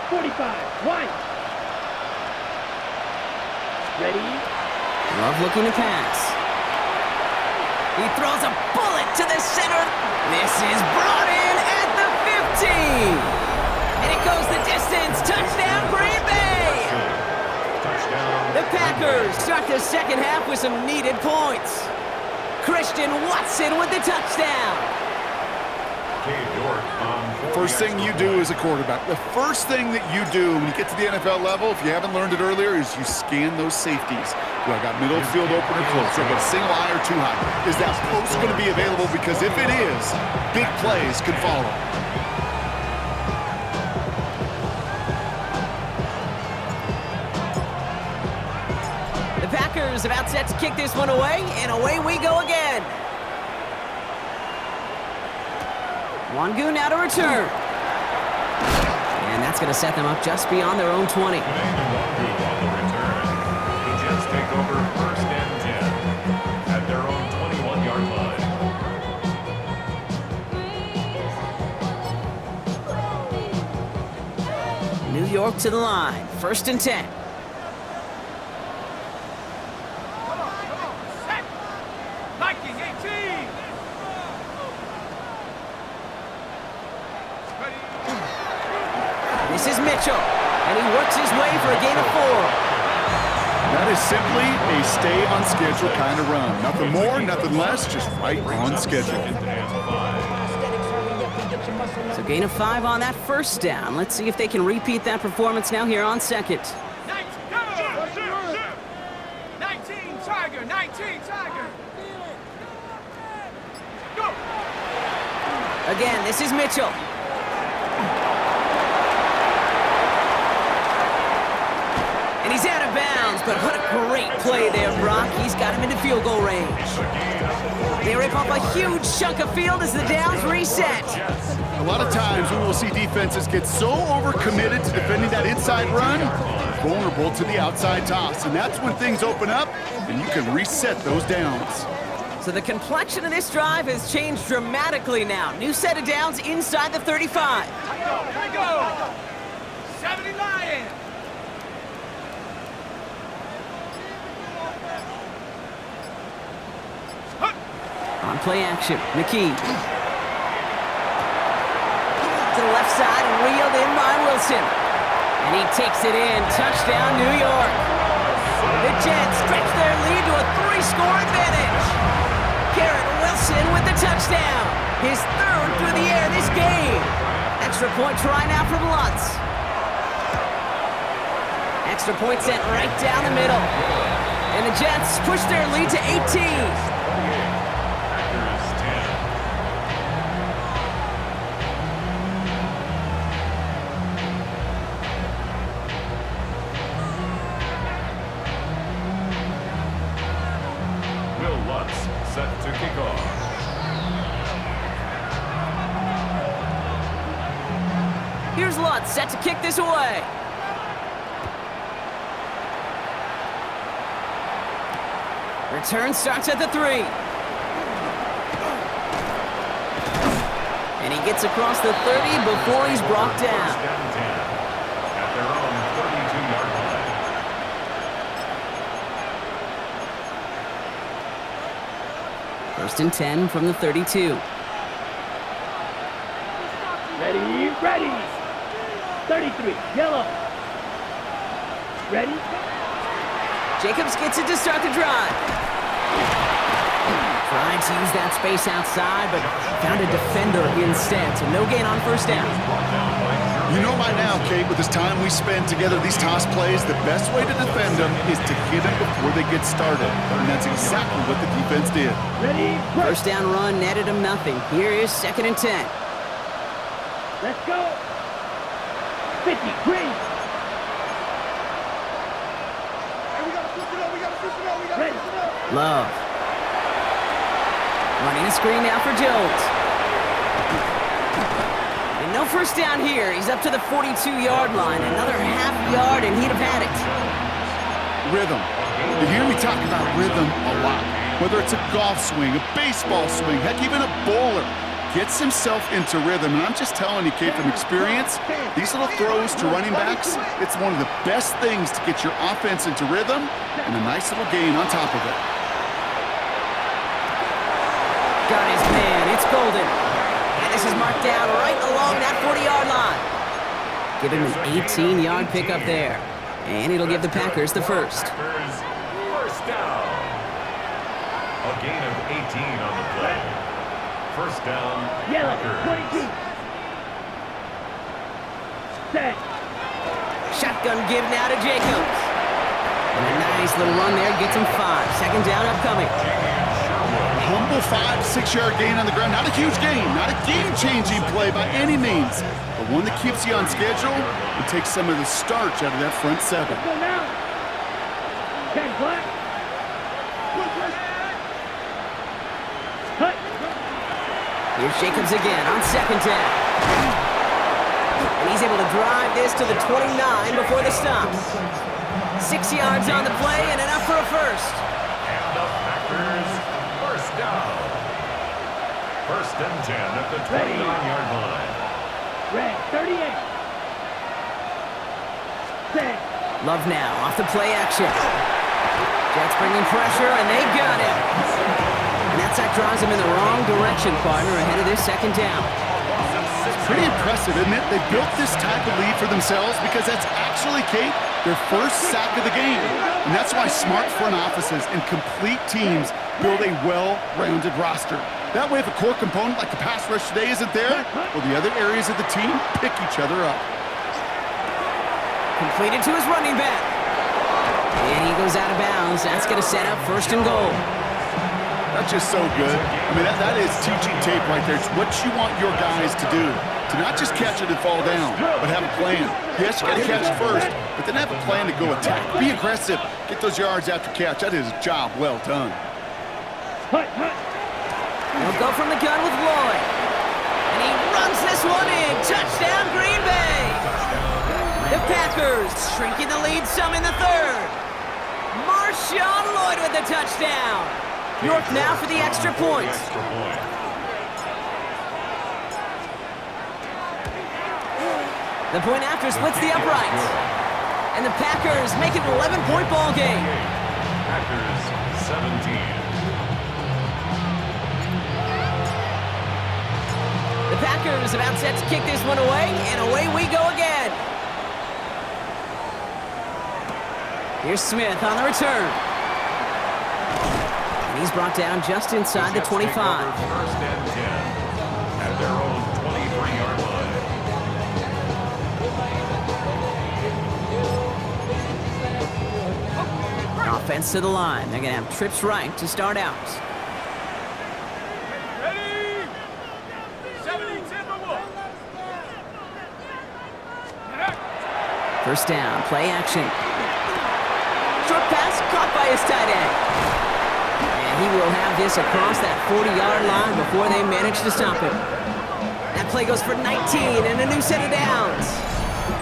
Speaker 6: 45. One. Ready?
Speaker 2: Love looking to pass. He throws a bullet to the center. This is brought in at the 15. And it goes the distance. Touchdown, Green Bay. The Packers start the second half with some needed points. Christian Watson with the touchdown.
Speaker 5: First thing you do as a quarterback, the first thing that you do when you get to the NFL level, if you haven't learned it earlier, is you scan those safeties. Do I got middle field open or close? Do I got a single eye or too high? Is that post going to be available? Because if it is, big plays can follow.
Speaker 2: The Packers about set to kick this one away, and away we go again. Wangu now to return. And that's going to set them up just beyond their own 20.
Speaker 3: The Jets take over 1st and 10 at their own 21-yard line.
Speaker 2: New York to the line. 1st and 10.
Speaker 4: Set. Viking 18.
Speaker 2: This is Mitchell, and he works his way for a gain of 4.
Speaker 5: That is simply a stay on schedule kind of run. Nothing more, nothing less, just right on schedule.
Speaker 2: So gain of 5 on that 1st down. Let's see if they can repeat that performance now here on 2nd.
Speaker 4: 19 Tiger, 19 Tiger. Go.
Speaker 2: Again, this is Mitchell. And he's out of bounds, but what a great play there, Brock. He's got him into field goal range. They rip off a huge chunk of field as the downs reset.
Speaker 5: A lot of times we will see defenses get so overcommitted to defending that inside run, vulnerable to the outside toss. And that's when things open up and you can reset those downs.
Speaker 2: So the complexion of this drive has changed dramatically now. New set of downs inside the 35.
Speaker 4: Here we go. 70 Lions.
Speaker 2: On play action, McKee. To the left side and reeled in by Wilson. And he takes it in. Touchdown, New York. The Jets stretch their lead to a 3-score advantage. Garrett Wilson Johnson with the touchdown. His third through the air this game. Extra point try now from Lutz. Extra point sent right down the middle. And the Jets push their lead to 18.
Speaker 3: Packers 10. Will Lutz set to kick off.
Speaker 2: Here's Lutz set to kick this away. Return starts at the 3. And he gets across the 30 before he's brought
Speaker 3: First
Speaker 2: down.
Speaker 3: down 10 at their own 32-yard line.
Speaker 2: First and 10 from the 32.
Speaker 6: Ready, ready. 33, yellow. Ready?
Speaker 2: Jacobs gets it to start the drive. Trying to use that space outside, but found a defender instead, so no gain on first down.
Speaker 5: You know by now, Kate, with this time we spend together these toss plays, the best way to defend them is to hit them before they get started. And that's exactly what the defense did.
Speaker 6: Ready,
Speaker 2: First down run netted him nothing. Here is second and 10.
Speaker 6: let's go. 50, green. Ready.
Speaker 2: Love. Running a screen now for Jones. And no first down here. He's up to the 42-yard line. Another half yard, and he'd have had it.
Speaker 5: Rhythm. You hear me talk about rhythm a lot. Whether it's a golf swing, a baseball swing, heck, even a bowler gets himself into rhythm. And I'm just telling you, Kate, from experience, these little throws to running backs, it's one of the best things to get your offense into rhythm and a nice little gain on top of it.
Speaker 2: Got his man. It's Golden. And this is marked down right along that 40-yard line. Give him an 18-yard pickup there. And it'll give the Packers the first.
Speaker 3: Packers first down. A gain of 18 on the play. First down,
Speaker 6: Yellow,
Speaker 3: Packers.
Speaker 6: 22. Set.
Speaker 2: Shotgun give now to Jacobs. And a nice little run there gets him 5. Second down upcoming.
Speaker 5: A humble 5-6-yard gain on the ground. Not a huge gain, not a game-changing play by any means, but one that keeps you on schedule and takes some of the starch out of that front 7.
Speaker 6: Go now. 10 black. Cut.
Speaker 2: Here's Jacobs again on second down. And he's able to drive this to the 29 before the stop. 6 yards on the play and enough for a first.
Speaker 3: And the Packers first down. First and 10 at the 29-yard line.
Speaker 6: Red, 38. Set.
Speaker 2: Love now off the play action. Jets bringing pressure and they got him. And that sack drives him in the wrong direction, partner, ahead of this second down.
Speaker 5: Pretty impressive, isn't it? They built this type of lead for themselves because that's actually, Kate, their first sack of the game. And that's why smart front offices and complete teams build a well-rounded roster. That way, if a core component like the pass rush today isn't there, well, the other areas of the team pick each other up.
Speaker 2: Completed to his running back. And he goes out of bounds. That's going to set up first and goal.
Speaker 5: That's just so good. I mean, that is teaching tape right there. It's what you want your guys to do. To not just catch it and fall down, but have a plan. Yes, you got to catch it first, but then have a plan to go attack. Be aggressive. Get those yards after catch. That is a job well done.
Speaker 6: Hut, hut.
Speaker 2: He'll go from the gun with Lloyd. And he runs this one in. Touchdown, Green Bay. The Packers shrinking the lead some in the third. Marshawn Lloyd with the touchdown. North now for the extra points. The point after splits the uprights. And the Packers make it an 11-point ball game.
Speaker 3: Packers 17.
Speaker 2: The Packers about set to kick this one away, and away we go again. Here's Smith on the return. And He's brought down just inside the
Speaker 3: Jets take
Speaker 2: 25.
Speaker 3: over first and 10 at their own 23-yard line.
Speaker 2: Offense to the line. They're going to have trips right to start out.
Speaker 4: Ready? 70 Timberwolves.
Speaker 2: First down, play action. Short pass caught by his tight end. And he will have this across that 40-yard line before they manage to stop him. That play goes for 19 and a new set of downs.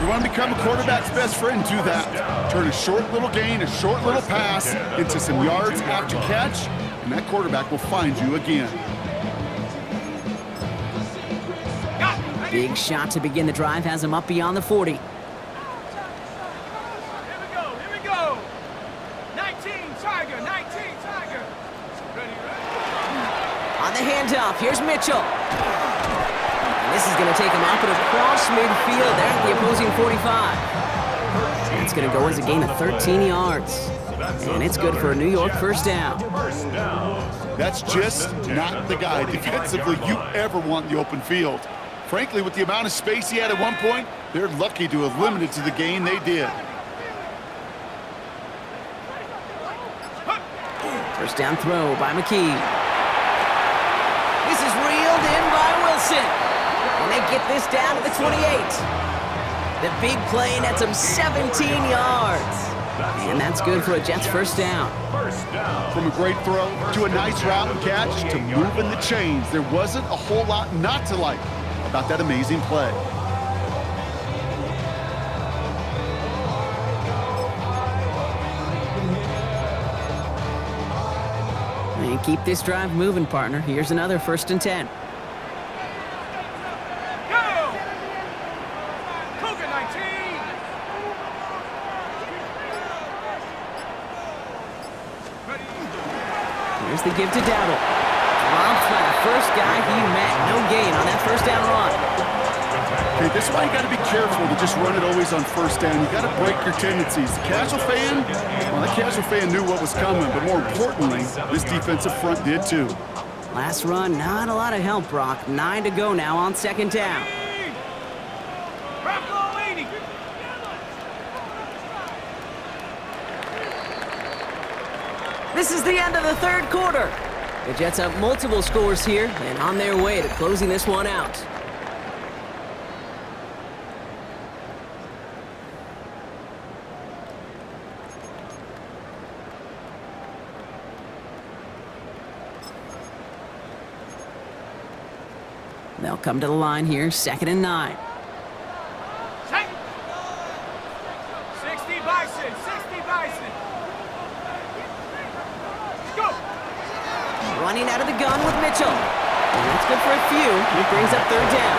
Speaker 5: You want to become a quarterback's best friend, do that. Turn a short little gain, a short little pass into some yards after catch, and that quarterback will find you again.
Speaker 2: Big shot to begin the drive has him up beyond the 40.
Speaker 4: Here we go. 19 Tiger, 19 Tiger. Ready.
Speaker 2: On the handoff, here's Mitchell. And this is going to take him up and across midfield there at the opposing 45. It's going to go as a gain of 13 yards. And it's good for a New York first down.
Speaker 5: That's just not the guy defensively you ever want in the open field. Frankly, with the amount of space he had at one point, they're lucky to have limited to the gain they did.
Speaker 2: First down throw by McKee. This is reeled in by Wilson. And they get this down to the 28. The big play nets him 17 yards. And that's good for a Jets first down.
Speaker 5: From a great throw to a nice route and catch to moving the chains, there wasn't a whole lot not to like about that amazing play.
Speaker 2: And keep this drive moving, partner. Here's another first and 10.
Speaker 4: Go! Cougar 19. Ready.
Speaker 2: Here's the give to Dowdle. Dropped by the first guy he met. No gain on that first down run.
Speaker 5: Okay, this is why you got to be careful to just run it always on first down. You got to break your tendencies. The casual fan, well, the casual fan knew what was coming, but more importantly, this defensive front did too.
Speaker 2: Last run, not a lot of help, Brock. 9 to go now on second down.
Speaker 4: Bronco 80.
Speaker 2: This is the end of the third quarter. The Jets have multiple scores here and on their way to closing this one out. They'll come to the line here, 2nd and 9.
Speaker 4: 60 Bison, 60 Bison. Go!
Speaker 2: Running out of the gun with Mitchell. And that's good for a few. He brings up third down.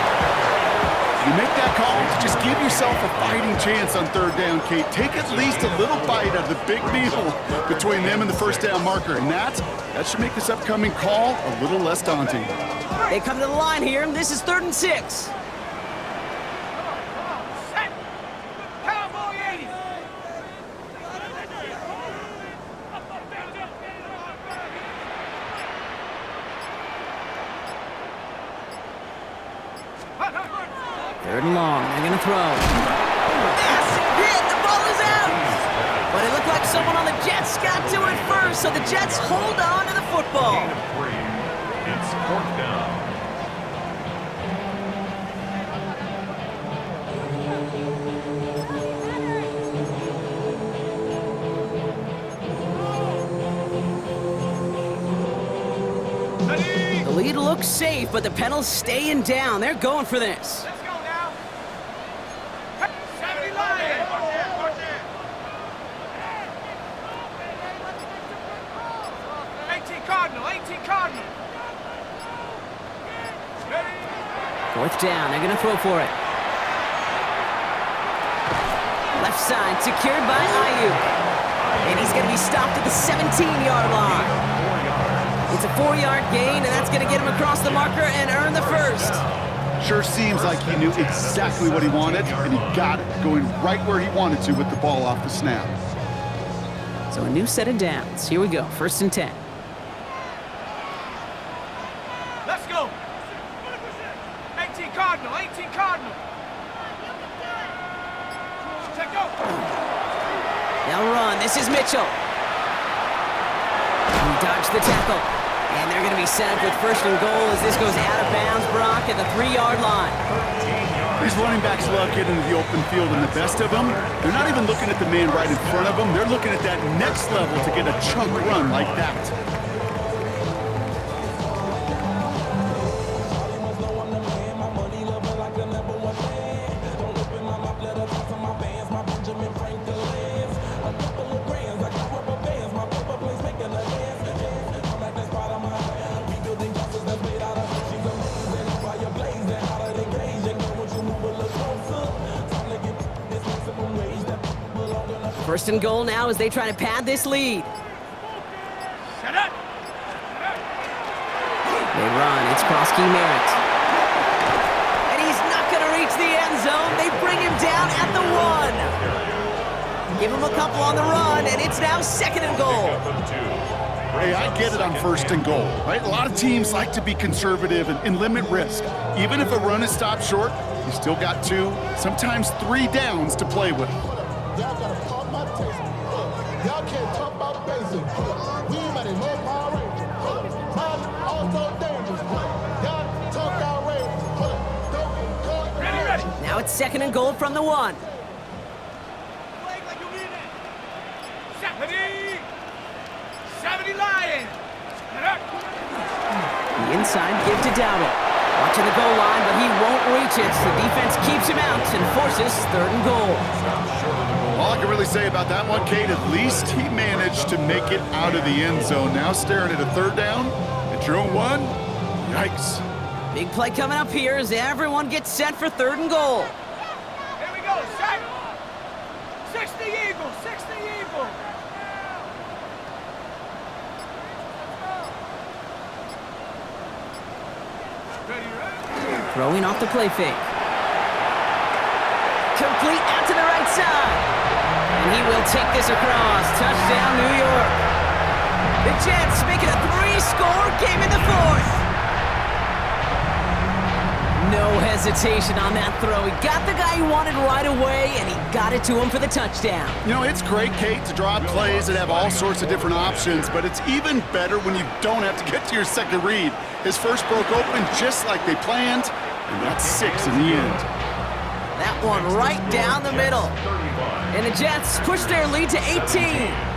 Speaker 5: You make that call, just give yourself a fighting chance on third down, Kate. Take at least a little bite out of the big meal between them and the first down marker. And that should make this upcoming call a little less daunting.
Speaker 2: They come to the line here. This is 3rd and 6.
Speaker 4: Set. Cowboy 80.
Speaker 2: Third and long. They're going to throw. Massive hit. The ball is out. But it looked like someone on the Jets got to it first, so the Jets hold on to the football.
Speaker 3: It's 4th down.
Speaker 2: The lead looks safe, but the pedal's staying down. They're going for this.
Speaker 4: Let's go now. 70 Lions. 18 Cardinal, 18 Cardinal. Ready.
Speaker 2: 4th down. They're going to throw for it. Left side secured by Ayuk. And he's going to be stopped at the 17-yard line. It's a 4-yard gain, and that's going to get him across the marker and earn the first.
Speaker 5: Sure seems like he knew exactly what he wanted, and he got it, going right where he wanted to with the ball off the snap.
Speaker 2: So a new set of downs. Here we go, 1st and 10.
Speaker 4: Cardinal. TFGO.
Speaker 2: They'll run. This is Mitchell. He dodged the tackle. And they're going to be set up with first and goal as this goes out of bounds, Brock, at the 3-yard line.
Speaker 5: These running backs love getting into the open field, and the best of them, they're not even looking at the man right in front of them. They're looking at that next level to get a chunk run like that.
Speaker 2: First and goal now as they try to pad this lead.
Speaker 4: Set up.
Speaker 2: They run. It's Prosky Merritt. And he's not going to reach the end zone. They bring him down at the 1. Give him a couple on the run, and it's now second and goal.
Speaker 5: Hey, I get it on first and goal, right? A lot of teams like to be conservative and limit risk. Even if a run is stopped short, you still got 2, sometimes 3 downs to play with.
Speaker 7: Y'all gotta pump my taste. Y'all can't talk about basic. We ain't ready, no Power Rangers. Time also dangerous. Y'all talk outrageous.
Speaker 4: Ready.
Speaker 2: Now it's second and goal from the 1.
Speaker 4: Set. 70 Lions. Set up.
Speaker 2: The inside give to Dowdle. Watching the goal line, but he won't reach it. The defense keeps him out and forces third and goal.
Speaker 5: All I can really say about that one, Kate, at least he managed to make it out of the end zone. Now staring at a third down at your own 1. Yikes.
Speaker 2: Big play coming up here as everyone gets set for third and goal.
Speaker 4: Here we go. Set. 60 Eagles. 60 Eagles. Ready.
Speaker 2: Throwing off the play fake. Complete out to the right side. And he will take this across. Touchdown, New York. The Jets make it a 3-score game in the 4th. No hesitation on that throw. He got the guy he wanted right away, and he got it to him for the touchdown.
Speaker 5: You know, it's great, Kate, to draw plays that have all sorts of different options, but it's even better when you don't have to get to your second read. His first broke open just like they planned, and that's 6 in the end.
Speaker 2: That one right down the middle. And the Jets push their lead to 18.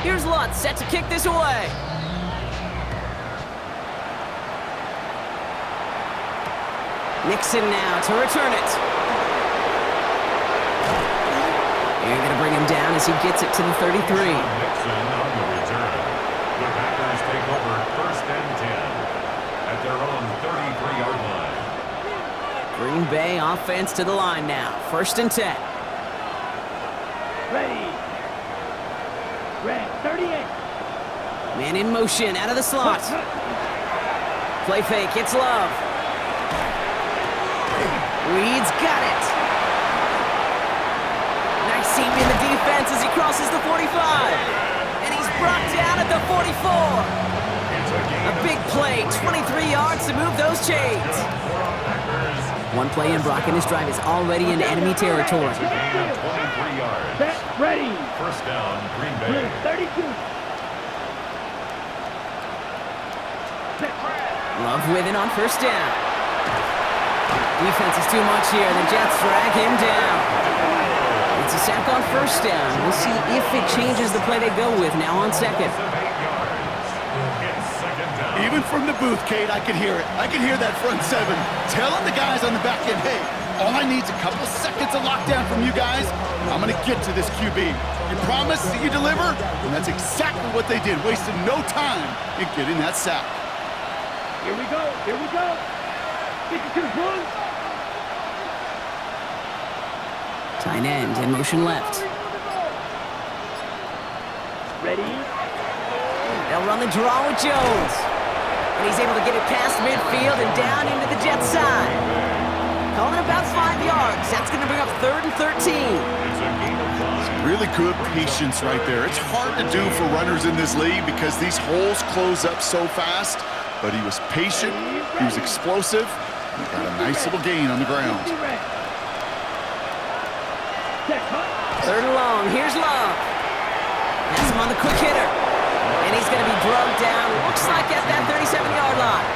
Speaker 2: Here's Lutz set to kick this away. Nixon now to return it. They're going to bring him down as he gets it to the 33.
Speaker 3: Nixon on the return. The Packers take over first and 10 at their own 33-yard line.
Speaker 2: Green Bay offense to the line now. First and 10.
Speaker 6: Ready. Red, 38.
Speaker 2: Man in motion out of the slot. Play fake, it's Love. Reed's got it. Nice seam in the defense as he crosses the 45. And he's brought down at the 44. A big play, 23 yards to move those chains. One play in, Brock, and his drive is already in enemy territory.
Speaker 3: 23 yards.
Speaker 6: Set, ready.
Speaker 3: First down, Green Bay.
Speaker 6: 32. Set.
Speaker 2: Love with it on first down. Defense is too much here. The Jets drag him down. It's a sack on first down. We'll see if it changes the play they go with now on second.
Speaker 5: Even from the booth, Kate, I could hear it. I could hear that front 7 telling the guys on the back end, hey, all I need is a couple seconds of lockdown from you guys. I'm going to get to this QB. You promise that you deliver? And that's exactly what they did, wasting no time in getting that sack.
Speaker 6: Here we go. Here we go. 52 points.
Speaker 2: Tight end in motion left.
Speaker 6: Ready.
Speaker 2: They'll run the draw with Jones. And he's able to get it past midfield and down into the Jets side. Calling about 5 yards. That's going to bring up third and 13.
Speaker 3: It's a
Speaker 5: Really good patience right there. It's hard to do for runners in this league because these holes close up so fast, but he was patient, he was explosive, and got a nice little gain on the ground.
Speaker 2: Third and long, here's Love. That's him on the quick hitter. And he's going to be drugged down, looks like at that 37-yard line.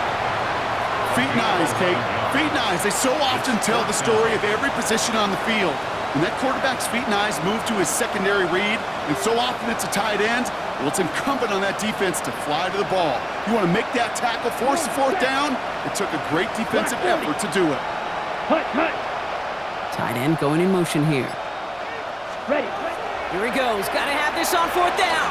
Speaker 5: Feet and eyes, Kate. Feet and eyes. They so often tell the story of every position on the field. When that quarterback's feet and eyes move to his secondary read, and so often it's a tight end, well, it's incumbent on that defense to fly to the ball. You want to make that tackle, force the fourth down? It took a great defensive effort to do it.
Speaker 2: Tight end going in motion here.
Speaker 6: Ready.
Speaker 2: Here he goes. Got to have this on fourth down.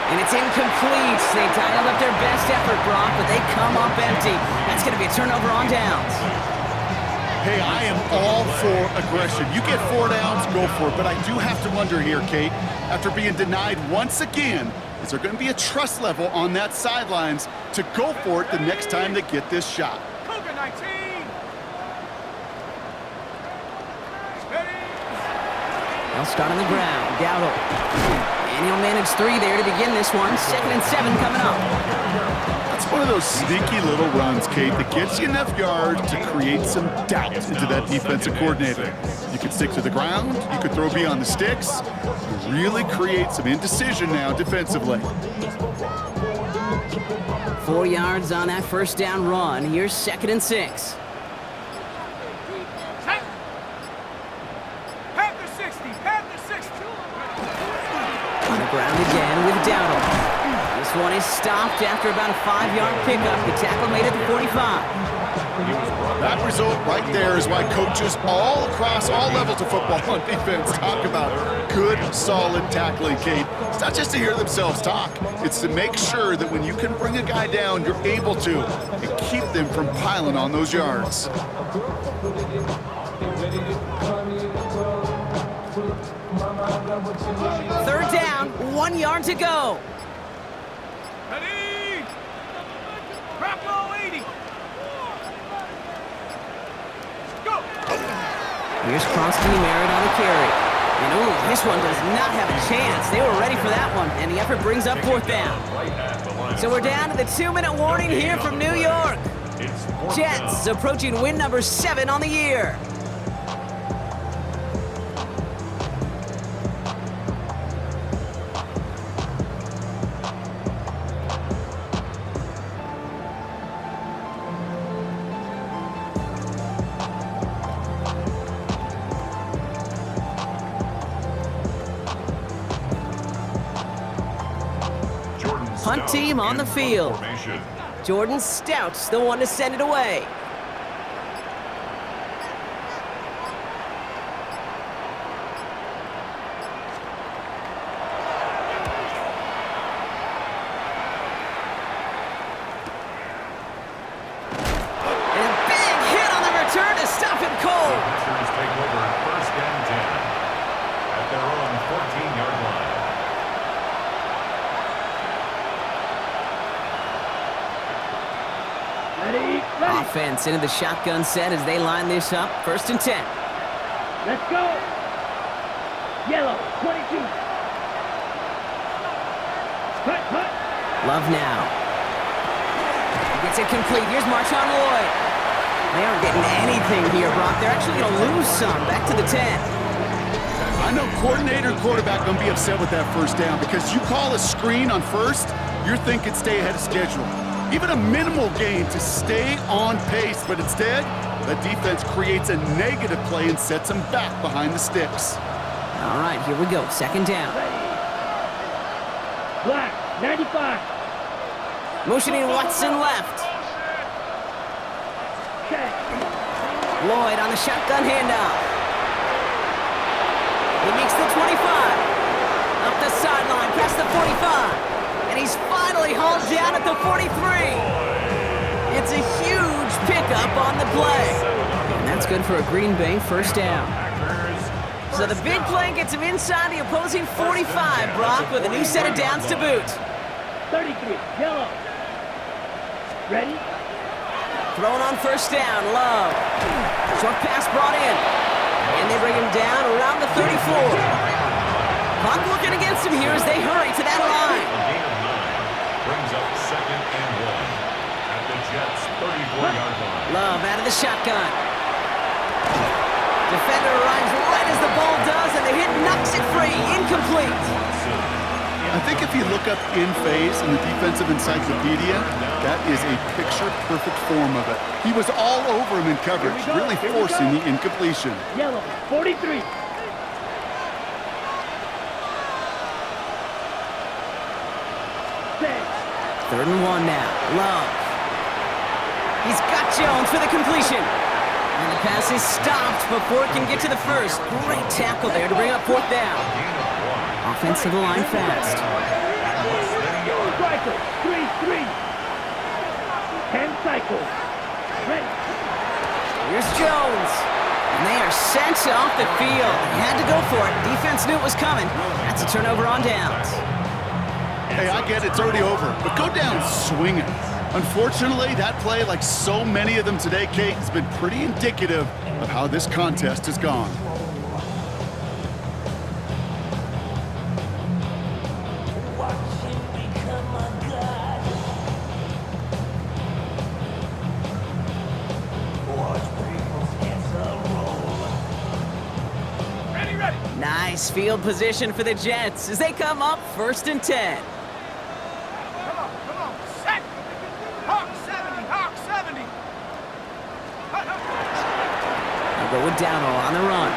Speaker 2: And it's incomplete. They dialed up their best effort, Brock, but they come up empty. That's going to be a turnover on downs.
Speaker 5: Hey, I am all for aggression. You get 4 downs, go for it. But I do have to wonder here, Kate, after being denied once again, is there going to be a trust level on that sidelines to go for it the next time they get this shot?
Speaker 4: Cougar 19.
Speaker 2: They'll start on the ground. Dowdle. And he'll manage 3 there to begin this one. 2nd and 7 coming up.
Speaker 5: That's one of those sneaky little runs, Kate, that gets you enough yards to create some doubt into that defensive coordinator. You could stick to the ground. You could throw beyond the sticks. You really create some indecision now defensively.
Speaker 2: 4 yards on that first down run. Here's 2nd and 6. On the ground again with Dowdle. This one is stopped after about a 5-yard pickup. The tackle made it to 45.
Speaker 5: That result right there is why coaches all across all levels of football on defense talk about good, solid tackling, Kate. It's not just to hear themselves talk. It's to make sure that when you can bring a guy down, you're able to and keep them from piling on those yards.
Speaker 2: Third down, 1 yard to go.
Speaker 4: Ready? Crap low 80. Go.
Speaker 2: Here's Kronsky Merritt on the carry. And ooh, this one does not have a chance. They were ready for that one, and the effort brings up 4th down. So we're down to the 2-minute warning here from New York. Jets approaching win number 7 on the year. Punt team on the field. Jordan Stout's the one to send it away. And a big hit on the return to stop him cold.
Speaker 3: Packers take over 1st and 10 at their own 14-yard line.
Speaker 6: Ready.
Speaker 2: Offense into the shotgun set as they line this up. 1st and 10.
Speaker 6: Let's go. Yellow, 22. Cut.
Speaker 2: Love now. He gets it complete. Here's Marshawn Lloyd. They aren't getting anything here, Brock. They're actually going to lose some. Back to the 10.
Speaker 5: I know coordinator and quarterback going to be upset with that 1st down because you call a screen on 1st, you're thinking stay ahead of schedule. Even a minimal gain to stay on pace, but instead, the defense creates a negative play and sets them back behind the sticks.
Speaker 2: All right, here we go. 2nd down.
Speaker 6: Black, 95.
Speaker 2: Motioning Watson left.
Speaker 6: Check.
Speaker 2: Lloyd on the shotgun handoff. He makes the 25. Up the sideline, past the 45. And he's finally hauled down at the 43. It's a huge pickup on the play. And that's good for a Green Bay 1st down. So the big play gets him inside the opposing 45, Brock, with a new set of downs to boot.
Speaker 6: 33, yellow. Ready?
Speaker 2: Thrown on 1st down, Love. Short pass brought in. And they bring him down around the 34. Clock working against him here as they hurry to that line.
Speaker 3: A gain of 9 brings up 2nd and 1 at the Jets' 34-yard line.
Speaker 2: Love out of the shotgun. Defender arrives right as the ball does, and the hit knocks it free. Incomplete.
Speaker 5: I think if you look up in phase in the defensive encyclopedia, that is a picture-perfect form of it. He was all over him in coverage, really forcing the incompletion.
Speaker 6: Yellow, 43.
Speaker 2: Third and 1 now. Love. He's got Jones for the completion. And the pass is stopped before it can get to the first. Great tackle there to bring up 4th down. Offensive line fast.
Speaker 6: Cycle, 3-3. 10 cycles. Ready.
Speaker 2: Here's Jones. And they are sent off the field. They had to go for it. Defense knew it was coming. That's a turnover on downs.
Speaker 5: Hey, I get it's already over, but go down swinging. Unfortunately, that play, like so many of them today, Kate, has been pretty indicative of how this contest has gone.
Speaker 2: Nice field position for the Jets as they come up 1st and 10.
Speaker 4: Come on, set! Hawk 70, Hawk 70!
Speaker 2: They'll go with Downall on the run.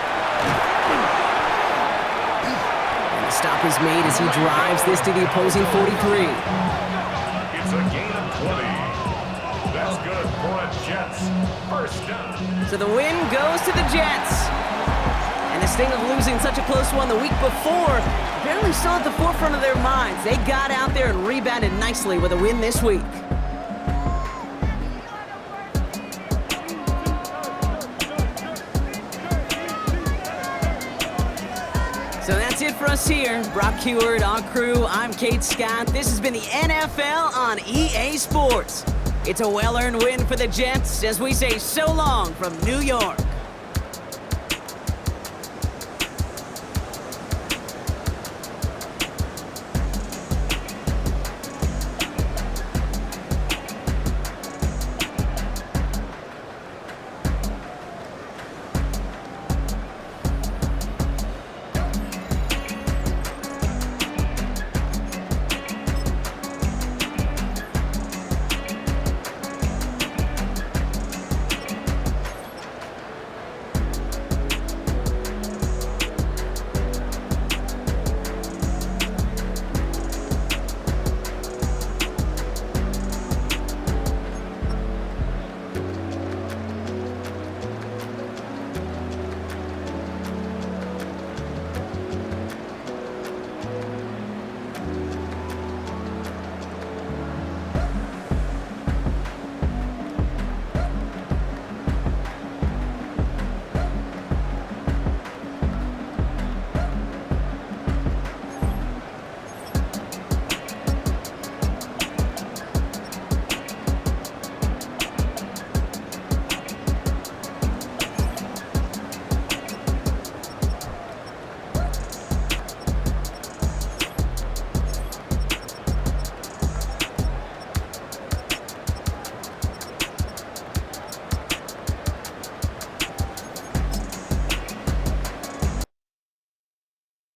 Speaker 2: And the stop is made as he drives this to the opposing 43.
Speaker 3: It's a gain of 20. That's good for a Jets 1st down.
Speaker 2: So the win goes to the Jets. And the sting of losing such a close one the week before barely still at the forefront of their minds. They got out there and rebounded nicely with a win this week. So that's it for us here. Brock Heward, our crew, I'm Kate Scott. This has been the NFL on EA Sports. It's a well-earned win for the Jets as we say so long from New York.